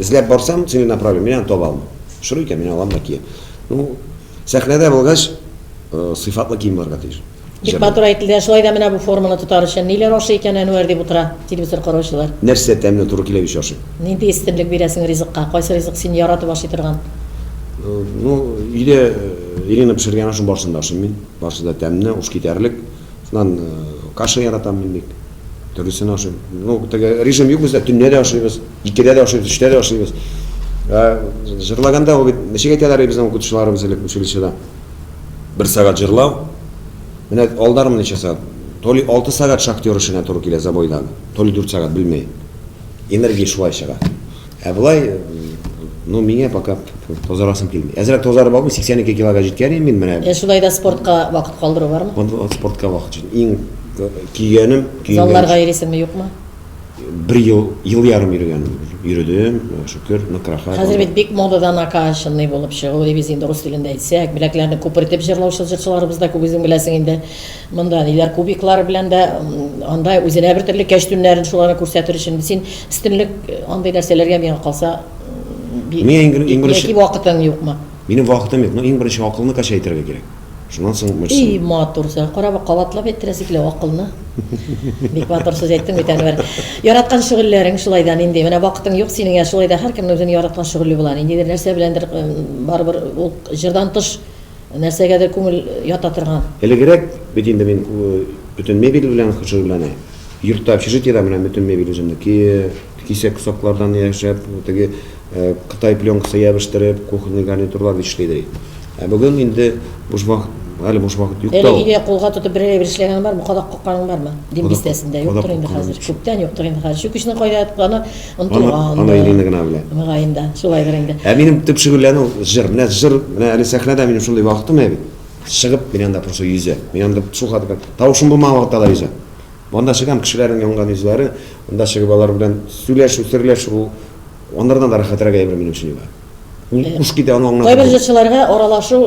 Эзләп барсам, сине направлю, миннән таба алмам. Шуруй икән, мин алам да кием. Ну, сәхнәдә булгач, сыйфатлы киемнәргә тиеш. Бик матур әйтелде, шулай да менә бу форманы тотар өчен ниләр ашый икән Әнвәр дип утыра телевизор караучылар. Нәрсә тәмле туры килә бит ашый. Нинди истинлек бирәсең ризыкка? Кайсы ризык син яратып ашый торган? Ну, өйдә Ирина пешергән ашын барсын да ашыйм мин. Барсы да тәмле, уш китәрлек. Шуннан каша яратам мин бик. Төрлесен ашыйм. Ну, теге режим юк бездә, төнне дә ашыйбыз, икедә дә ашыйбыз, өчтә дә ашыйбыз. Жырлаганда ул бит ничек әйтәләр безнең укытучыларыбыз элек училищеда. 1 сагать жырлау. Менә алдарым ничә сагать? То ли 6 сагать шахтер эшенә туры килә забойдан, то ли 4 сагать білмей. Энергия шулай чыга. Булай, ну миңа пока тозарасым килми. Әзрәк тозарып алып 82 килога җиткән мин менә. Шулай да спортка вакыт калдыру бармы? Спортка вакыт җит. Иң кигәнем, Залларга йөрисеңме, юкмы? 1 ел ярым йөрүдем, шөкер, накраха. Хәзер бит бик модадан акашынный булып чыгу, без инде рус телендә әйтсәк, билекләрне күпертеп җырлаучы җырчыларыбыз да күп, үзең беләсең инде. Монда ниләр кубиклар белән дә анда үзенә бер төрле кәчтүннәрен шуларны күрсәтер өчен син өстенлек андай нәрсәләргә миңа калса яки вакытың юкмы? Минем вакытым юк, но иң беренче акылны качайтырга кирәк. Шуннан соң И матурса, карап кабатлап әйттерәсе килә акылны. Бик матур сүз әйттең бит Әнвәр. Яраткан шөгыльләрең шулайдан инде. Менә вакытың юк синең, шулайда һәркемнең үзенең яраткан шөгыле була. Инде нәрсә беләндер барыбер ул җырдан тыш нәрсәгәдер күңел ята торган. Элегрәк бит инде мин бүтән мебель белән шөгыльләнәм. Йортта общежитиедә менә бүтән мебель үземнеке, кисәк кусаклардан яшәп, теге Кытай пленкасы ябыштырып, кухонный гарнитурлар эшләйдер. Бүген инде буш вакыт, әле буш вакыт юк та. Әле өйдә кулга тотып бер эшләгән бармы? Кадак какканың бармы? Дин бистәсендә юктыр инде хәзер. Күптән юктыр инде хәзер. Шүкешне кайда ятканы онтылган. Аны иренә генә белә. Мыгаенда, шулайдыр инде. Минем төп шөгыльләнү җыр. Менә әле сәхнәдә минем шундый вакытым бит. Чыгып мин анда просто йөзә. Мин анда шул хәтле тавышым булмаган вакытта да йөзә. Монда чыгам кешеләрнең янган йөзләре, монда чыгып алар белән сөйләшү, сөрләшү, оннардан да рәхәтрәк әйбер минем өчен юк. Уш китә аны аңлап. Кайбер җырчыларга аралашу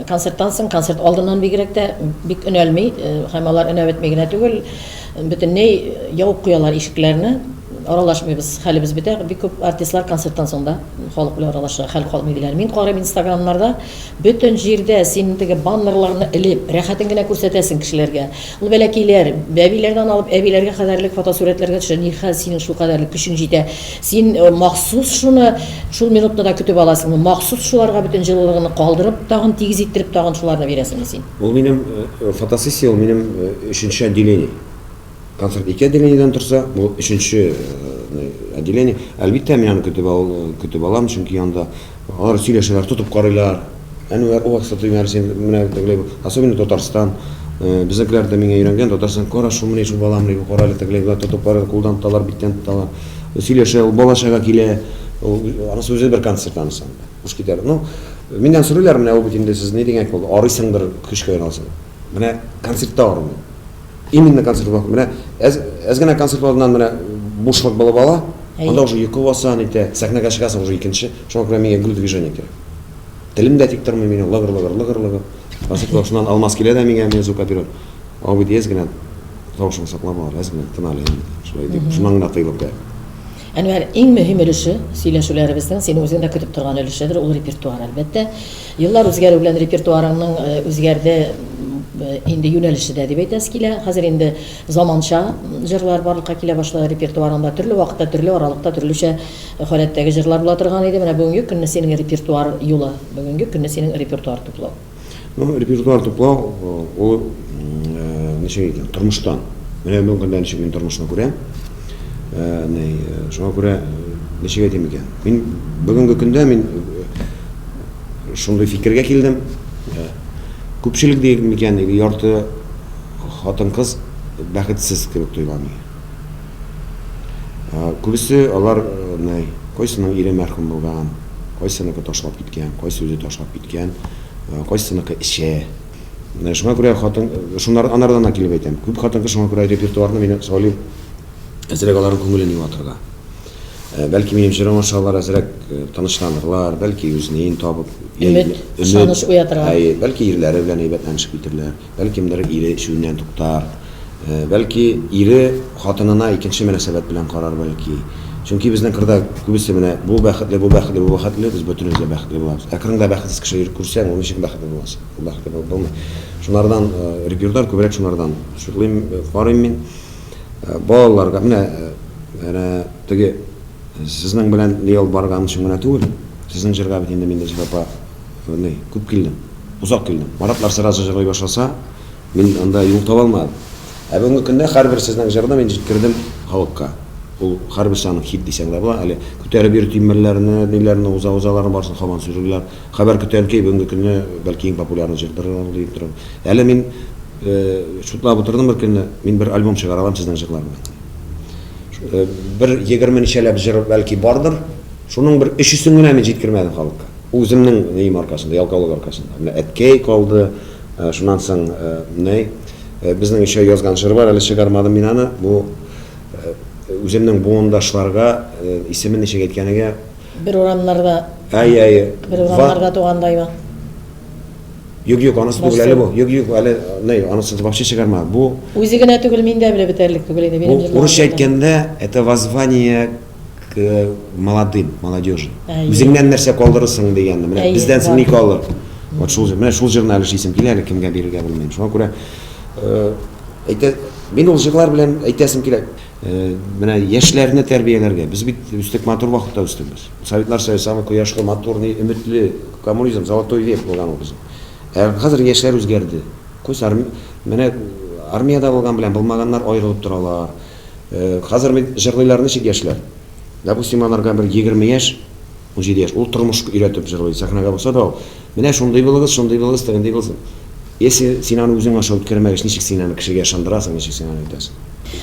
концерттан соң, концерт алдыннан бигрәк тә бик өнәлми, һәм алар өнәбетми генә түгел, бөтенләй явып куялар ишекләрне. Аралашмыйбыз, хәлебез бетә. Бик күп артистлар концерттан соң да халык белән аралаша, хәл калмый диләр. Мин карыйм Инстаграмнарда, бөтен җирдә син теге баннерларны элеп, рәхәтен генә күрсәтәсең кешеләргә. Ул бәләкиләр, бәбиләрдән алып әбиләргә кадәрлек фотосурәтләргә төшә. Нихәл синең шул кадәрлек көчең җитә. Син махсус шуны шул минутта да көтеп аласың. Махсус шуларга бөтен җылылыгын калдырып, тагын тигез иттереп, тагын шуларны бирәсең син. Ул минем фотосессия, ул минем 3-нче отделение. Концерт 2 отделениедән торса, бу 3-нче отделение. Әлбиттә мин аны көтеп алам, чөнки анда алар сөйләшәләр, тотып карыйлар. Әнвәр вакытта мәрсен менә тәгләп, особенно Татарстан. Безнекеләр дә миңа өйрәнгән, Татарстан кара шул менә шул балам дип каралар, тәгләп тотып карар, кулдан талар, биттән талар. Сөйләшә, ул балашага килә. Аны сүзе бер концерт анысы. Уш китәр. Ну, миннән сорыйлар менә ул бит инде сез ни дигән булды? Арыйсыңдыр көчкә алсың. Менә концертта арым. Именно концерт вакыт. Менә әз генә концерт алдыннан менә бушлык булып ала. Анда уже йокы басан итә, сәхнәгә чыгасың уже икенче. Шуңа күрә миңа гүл движение кирәк. Телем дә тик тормый мине, лагыр. Концерт шуннан алмас килә дә миңа звук оператор. Ау бит әз генә тавышын саклап алар, әз генә тыналы. Шулай дип, шуннан гына тыйлып кая. Әнвәр, иң мөһим өлеше сөйләшүләребезнең син үзең дә көтеп торган өлешедер, ул репертуар әлбәттә. Еллар үзгәрү белән репертуарыңның үзгәрде, инде юнәлеше дә дип әйтәс килә. Хәзер инде заманча җырлар барлыкка килә башлады репертуарында, төрле вакытта, төрле аралыкта, төрлечә халәттәге җырлар була торган иде. Менә бүгенге көнне синең репертуар юлы, бүгенге көнне синең репертуар туплау. Ну, репертуар туплау, ул ничек икән, тормыштан. Менә бүгенге ничек мин тормышны күрәм. Шуңа күрә ничек әйтим икән. Мин бүгенге көндә мин шундый фикергә килдем. Күпчелек дигән икән, ярты хатын-кыз бәхетсез кебек тоела миңа. Күбесе алар кайсының ире мәрхүм булган, кайсыныкы ташлап киткән, кайсы үзе ташлап киткән, кайсыныкы эчә. Шуңа күрә хатын, шуннар анардан килеп әйтәм. Күп хатын-кыз шуңа күрә репертуарны мине сайлый әзрәк аларның күңелен юатырга. Бәлки минем җырым ашалар әзрәк танышланырлар, бәлки үзенең табып, ышаныш уятырга. Бәлки ирләре белән әйбәтләнешеп китерләр, бәлки кемдер ире шүннән туктар, бәлки ире хатынына икенче мөнәсәбәт белән карар бәлки. Чөнки безнең кырда күбесе менә бу бәхетле, без бөтенебез дә бәхетле булабыз. Кырында бәхетсез кеше күрсәң, ул ничек бәхетле буласың? Ул бәхетле булмый. Шунардан репертуар күбрәк шунардан. Шуклыйм, карыйм мин. Балаларга менә теге сезнең белән ел барган өчен генә түгел, сезнең җырга бит инде миндә җыпа күп килдем, узак килдем. Маратлар сразу җырлый башласа, мин анда юл таба алмадым. Бүгенге көндә һәрбер сезнең җырны мин җиткердем халыкка. ул һәр бер санын хит дисәң дә була. Әле күтәреп йөр тимерләрне, ниләрне уза-узаларын барсын һаман сүреләр. Хәбәр көтәм ки бүгенге көнне бәлки иң популяр җырлар дип торам. Әле мин шутлап утырдым бер көнне, мин бер альбом чыгаралам сезнең җырлар белән. Бер 20 ничәләп җыр бәлки бардыр. Шуның бер 3-сен генә мин җиткермәдем халыкка. Үземнең ней маркасында, ялкаулык аркасында. Менә әткәй калды, шуннан соң ней безнең еще язган җыр бар, әле чыгармадым мин аны. Бу үземнең буындашларга исемен ничек әйткәнегә Bir oranlarda, bir oranlarda тугандайбы. Юк, анысы түгел әле бу. Юк, әле ней, анысы вообще чыгарма. Бу Үзе генә түгел, мин дә белә бетәрлек түгел иде. бу урысча әйткәндә это воззвание к молодым, молодежи. Үзеңнән нәрсә калдырырсың дигәнне. Менә бездән соң ни калыр? Вот шул җырны әле исем килә, әле кемгә бирергә белмим. Шуңа күрә мин ул җырлар белән әйтәсем килә. Менә яшьләрне тәрбияләргә. Без бит үстек матур вакытта үстек без. Советлар Союзы самый кояшлы, матурный, өметле коммунизм, золотой век булган ул безнең. Хәзер яшьләр үзгәрде. Күз менә армияда булган белән булмаганнар аерылып торалар. Хәзер мин җырлыйлар ничек яшьләр? Допустим, аларга бер 20 яшь, 17 яшь, ул тормыш өйрәтеп җырлый. Сәхнәгә булса да, менә шундый булыгыз, дигәндәй булсын. Если син аны үзең аша үткәрмәгәч, ничек син аны кешегә ышандырасың, ничек син аны әйтәсең?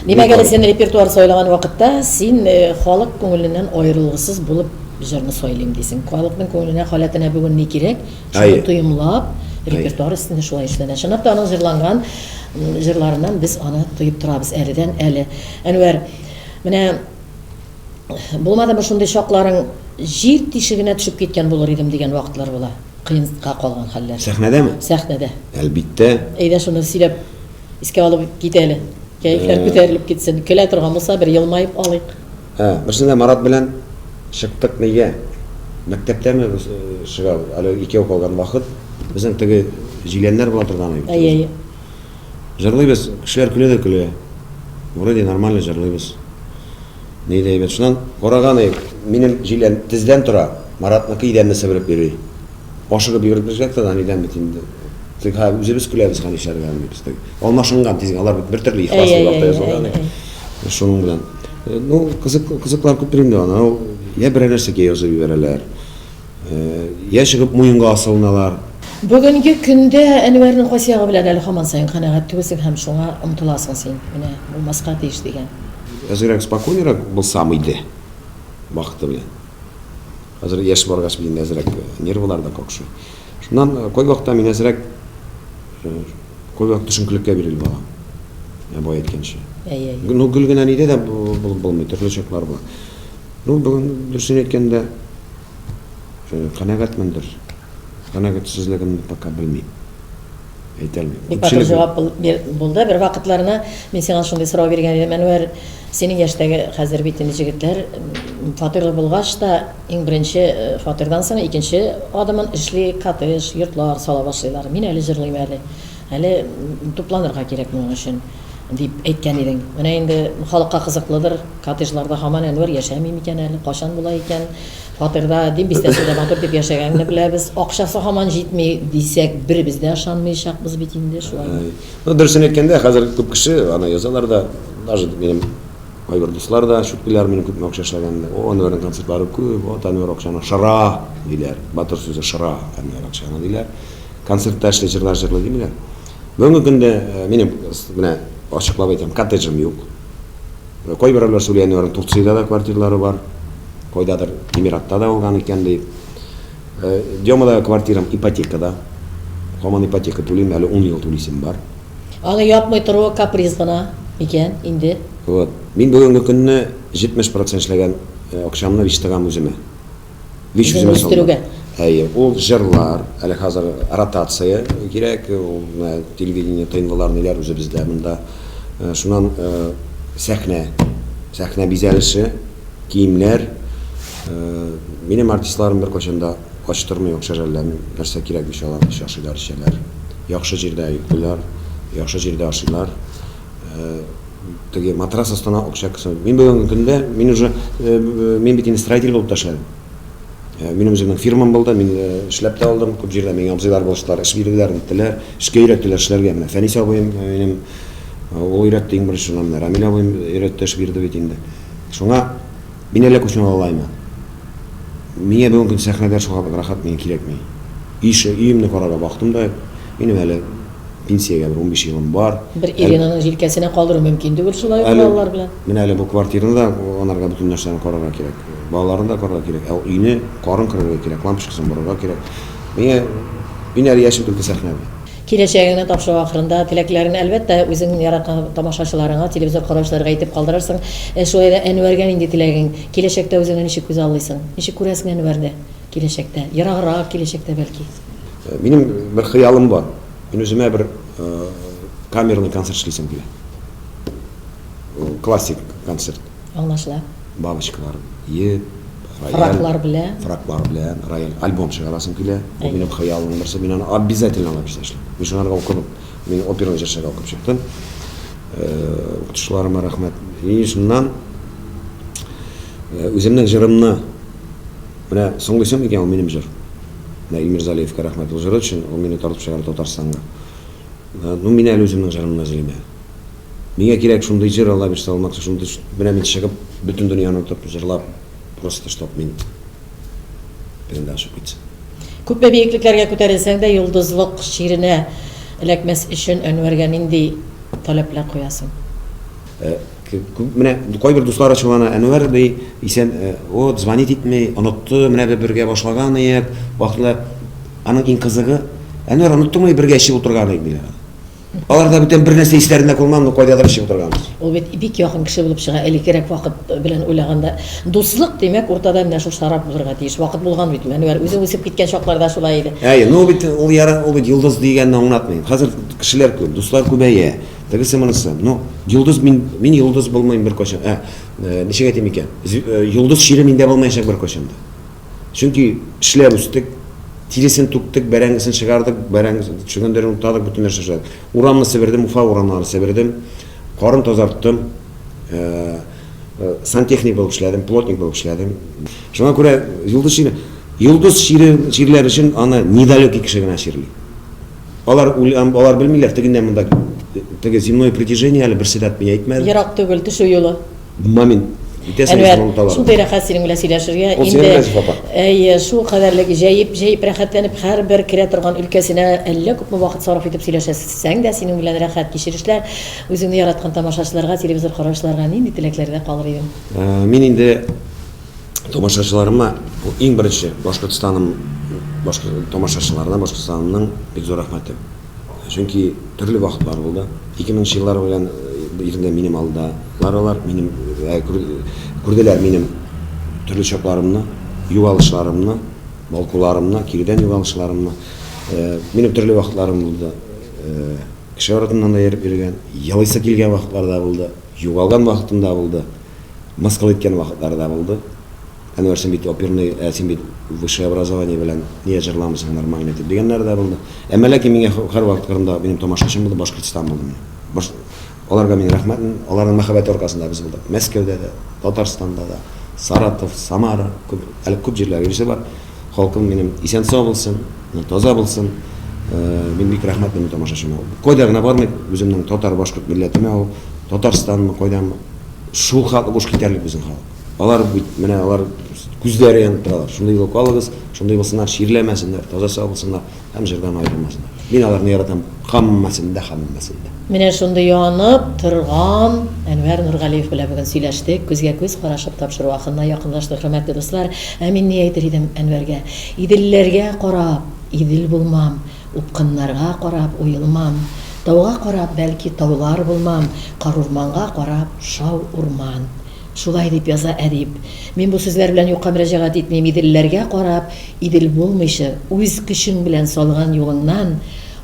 Димәк, сен репертуар сайлаган вакытта син халык күңеленнән аерылгысыз булып җырны сайлыйм дисең. Халыкның күңеленә, халатына бүген ни кирәк? Шуны тоемлап, репертуар өстендә шулай эшләнә. Шуннан да аның җырланган җырларыннан без аны тоеп торабыз әледән әле. Әнвәр, менә булмадымы шундый шакларың җир тишегенә төшеп киткән булыр идем дигән вакытлар була. Кыенга калган хәлләр. Сәхнәдәме? Сәхнәдә. Әлбиттә. Әйдә шуны сөйләп искә алып кит әле. Кәефләр күтәрелеп китсен. Көлә торган булса, бер елмаеп алыйк. Берсендә Марат белән чыктык нигә? Мәктәптәме чыга, әле икәү калган вакыт, безнең теге җиләннәр була торган иде. Җырлыйбыз, кешеләр көлә дә көлә. Вроде нормально җырлыйбыз. Ни дәйбез, шуннан караган минем җилән тездән тора, Маратныкы идәнне себереп йөри. Ашыгып йөреп бирҗәктә да идән бит инде. Тик үзебез көләбез һәм ишәргә белмибез. Алмашынган тиз, алар бер төрле ихласлы вакытта язылган. Шуның белән. Ну, кызыклар күп инде аны. Я бер нәрсәгә язып җибәрәләр. Я чыгып муенга асылыналар. Бүгенге көндә Әнвәрнең хасыягы белән әле һаман сайын канәгать түгелсең һәм шуңа омтыласың син. Менә булмаска тиеш дигән. Әзрәк спокойнырак булсам иде. Вакыты белән. Хәзер яшь баргач мин әзрәк нервлар да какшый. Шуннан кой вакытта мин әзрәк кой вакыт төшенкелеккә бирелеп алам. Я бай әйткәнчә. Ну гөлгенә нидә дә булмый, төрле чаклар була. Ну бүген дөресен әйткәндә канәгатьмендер. Канәгатьсезлегемне пока белмим. Әйтәлмим. Бик җавап булды. Бер вакытларына мин сиңа шундый сорау биргән идем. Әнвәр, синең яшьтәге хәзер бит инде җегетләр фатирлы булгач та иң беренче фатирдан соң икенче адымын эшли, коттедж, йортлар сала башлыйлар. Мин әле җырлыйм әле. Әле тупланырга кирәк моның өчен дип әйткән идең. Менә инде халыкка кызыклыдыр. Коттеджларда һаман Әнвәр яшәми микән әле? Кашан була икән? Фатирда дим бистәсендә матур дип яшәгәнне беләбез. Акчасы һаман җитми дисәк, беребез дә ышанмыйчакбыз бит инде шулай. Ну дөресен әйткәндә, хәзер күп кеше аны язалар да, даже минем кайбер дуслар да, шутлар минем күп акча эшләгәндә. Анварның концертлары күп, вот Анвар акчаны шара диләр. Батыр сүзе шара, Анвар акчаны диләр. Концертта эшле җырлар җырлый димиләр. Бүгенге көндә минем менә ачыклап әйтәм, коттеджым юк. Кайберләр сөйләнәләр, Турциядә да квартиралары бар. Койдадыр Эмиратта да булган икән дип. Демада квартирам ипотекада. Һаман ипотека түлим, әле 10 ел түлисем бар. Аны япмый тору каприз гына икән инде. Вот. Мин бүгенге көнне 70% эшләгән акчамны виштагам үземә. Виш үземә салдым. Ул җырлар, әле хәзер ротация кирәк, ул телевидение тыйнлылар ниләр үзебездә монда. Шуннан сәхнә бизәлеше, киемнәр. Минем артистларым бер качанда ачтырмый акча җәлләр, нәрсә кирәк биш алар, ашыйлар, эчәләр. Яхшы җирдә йоклыйлар, яхшы җирдә ашыйлар. Теге матрас астына акча кысып. Мин бүгенге көндә, мин бит строитель булып ташладым. Минем үземнең фирмам булды, мин эшләп тә алдым, күп җирдә миңа абзыйлар булыштылар, эш бирделәр, иттеләр, эшкә өйрәттеләр эшләргә. Менә Фәнис абыем минем ул өйрәтте иң беренче, Рамил абыем өйрәтте, эш бирде бит инде. Шуңа мин әле күчен алайма. Миңа бүген көн сәхнәдә шуга рахат миңа кирәкми. Өемне карарга бактым да, минем әле пенсиягә 15 елым бар. Бер Иринаның җилкәсенә калдыру мөмкин түгел шулай балалар белән. Мен әле бу квартирада анарга бүтән нәрсәне карарга кирәк. Балаларын да карарга кирәк. Өйне карын кырырга кирәк, лампочкасын борырга кирәк. Мин әле яшем түгел сәхнәдә. Киләчәгеңне тапшыру ахырында теләкләрен әлбәттә үзең яраткан тамашачыларыңа, телевизор караучыларга әйтеп калдырырсың. Шулай да Әнвәргә нинди теләгең? Киләчәктә үзеңне ничек күз аллыйсың? Ничек күрәсең Әнвәрне киләчәктә? Ераграк киләчәктә бәлки. Минем бер хыялым бар. Мин үземә бер камерный концерт эшлисем килә. Классик концерт. Аңлашыла. Бабочкалар, Фраклар белән. Фраклар белән, рояль альбом чыгарасым килә. Бу минем хыялым нәрсә, мин аны обязательно алып эшләшим. Мин шунарга укыдым. Мин операны җырчыга укып чыктым. Укытучыларыма рәхмәт. И шуннан үземнең җырымны менә соңлыйсым икән ул минем җыр. Менә Илмирзалиевка рәхмәт ул җыры өчен, ул мине тартып чыгарды Татарстанга. Ну мин әле үземнең җырымны эзлим. Миңа кирәк шундый җыр Алла бирсә алмакчы, шундый менә мин чыгып бөтен дөньяны тотып җырлап просто чтоб мин бирендә ашып китсен. Күпме биеклекләргә күтәрелсәң дә йолдызлык ширенә эләкмәс өчен Әнвәргә нинди таләпләр куясың? Менә кайбер дуслар ачулана, Әнвәр ди, исән, звонит итми, онытты, менә бергә башлаган идек, вакытлы аның иң кызыгы, Әнвәр оныттымы бергә эчеп утырган идек диләр. Аларда бүтән бер нәрсә исләрендә калмаган, кайдадыр эчеп утырганбыз. Ул бит бик якын кеше булып чыга, әле кирәк вакыт белән уйлаганда. Дуслык димәк уртада менә шул шарап булырга тиеш. Вакыт булган бит. Әнвәр үзе үсеп киткән чакларда шулай иде. Ну бит ул яра, ул бит йолдыз дигәнне аңлатмый. Хәзер кешеләр күп, дуслар күбәя. Тегесе монысы. Ну, йолдыз мин йолдыз булмыйм бер качан. Ничек әйтим икән? Йолдыз шире миндә булмаячак бер качанда. Чөнки эшләп үстек, тиресен туктык, бәрәңгесен чыгардык, бәрәңгесен чыгындырып утадык, бүтән нәрсә эшләдек. Урамны себердем, Уфа урамнарын себердем. Карын тазарттым. Сантехник булып эшләдем, плотник булып эшләдем. Шуңа күрә йолдыз ширләр өчен аны недалекий кеше генә ширли. Алар белмиләр, тегендә монда теге земное притяжение әле берсе дә әйтмәй әйтмәде. Ерак түгел төшү юлы. Момент. Әнвәр, шундый рәхәт синең белән сөйләшергә инде шул кадәрлек җәеп рәхәтләнеп һәрбер керә торган өлкәсенә әллә күпме вакыт сарыф итеп сөйләшәсең дә синең белән рәхәт кичерешләр үзеңне яраткан тамашачыларга, телевизор караучыларга нинди теләкләрдә калыр идең? Мин инде тамашачыларыма иң беренче Башкортстаным тамашачыларына Башкортстанның бик зур рәхмәте. Чөнки төрле вакытлар булды. 2000 еллар белән ирендә минем алдалар, минем күрделәр минем төрле чакларымны, югалышларымны, балкуларымны, кирдән югалышларымны. Минем төрле вакытларым булды. Кеше арасыннан да ярып йөргән, ялыйсы килгән вакытларда булды, югалган вакытымда булды, мыскыл иткән вакытларда булды. Әнвәр, син бит оперный, син бит высшее образование белән не җырламыйсың нормально дип дигәннәр дә булды. Әмма ләкин миңа һәр вакытында минем тамашачым булды, Башкортстан булды. Аларга мин рәхмәт, аларның мәхәббәте аркасында без булдык. Мәскәүдә дә, Татарстанда да, Саратов, Самара, күп җирләр йөрүсе бар. Халкым минем исән-сау булсын, таза булсын. Мин бик рәхмәт минем тамашачыма. Кайда гына бармый, үземнең татар башкорт милләтемә ул, Татарстанмы, кайдамы, шул халык буш китәрлек безнең халык. Алар бит, менә алар күзләре янып торалар. Шундый булып калыгыз, шундый булсыннар, ширләмәсеннәр, таза сау булсыннар, һәм җырдан аерылмасыннар. Мин аларны яратам, һәммәсендә. Менә шундый янып торган Әнвәр Нургалиев белән бүген сөйләштек, күзгә күз карашып тапшыру вакытына якынлаштык, хөрмәтле дуслар. Мин ни әйтер идем Әнвәргә? Иделләргә карап, идел булмам, упкыннарга карап, уелмам. Тауга карап, бәлки таулар булмам, карурманга карап, шау урман. Шулай дип яза әдип. Мин бу сүзләр белән юкка мөрәҗәгать итмим. Иделләргә карап, идел булмыйчы, үз көчең белән салган юлыңнан,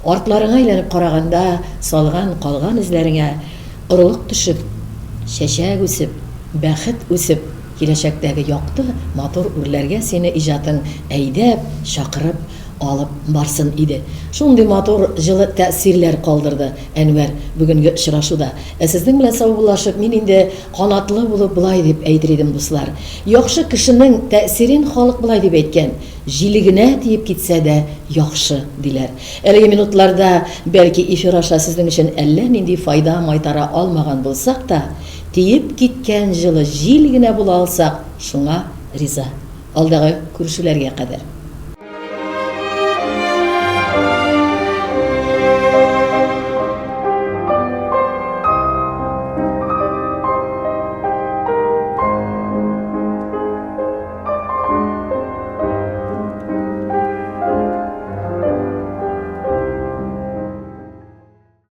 артларыңа әйләнеп караганда, салган калган эзләреңә орылык төшеп, чәчәк үсеп, бәхет үсеп, киләчәктәге якты, матур үрләргә сине иҗатың әйдәп, чакырып алып барсын иде. Шундый матур җылы тәэсирләр калдырды Әнвәр бүгенге очрашуда. Сезнең белән саубуллашып, мин инде канатлы булып булай дип әйтер идем, дуслар. Яхшы кешенең тәэсирен халык булай дип әйткән. Җилегенә тиеп китсә дә яхшы диләр. Әлеге минутларда бәлки эфир аша сезнең өчен әллә нинди файда майтара алмаган булсак та, тиеп киткән җылы җил генә була алсак, шуңа риза. Алдагы күрешүләргә кадәр.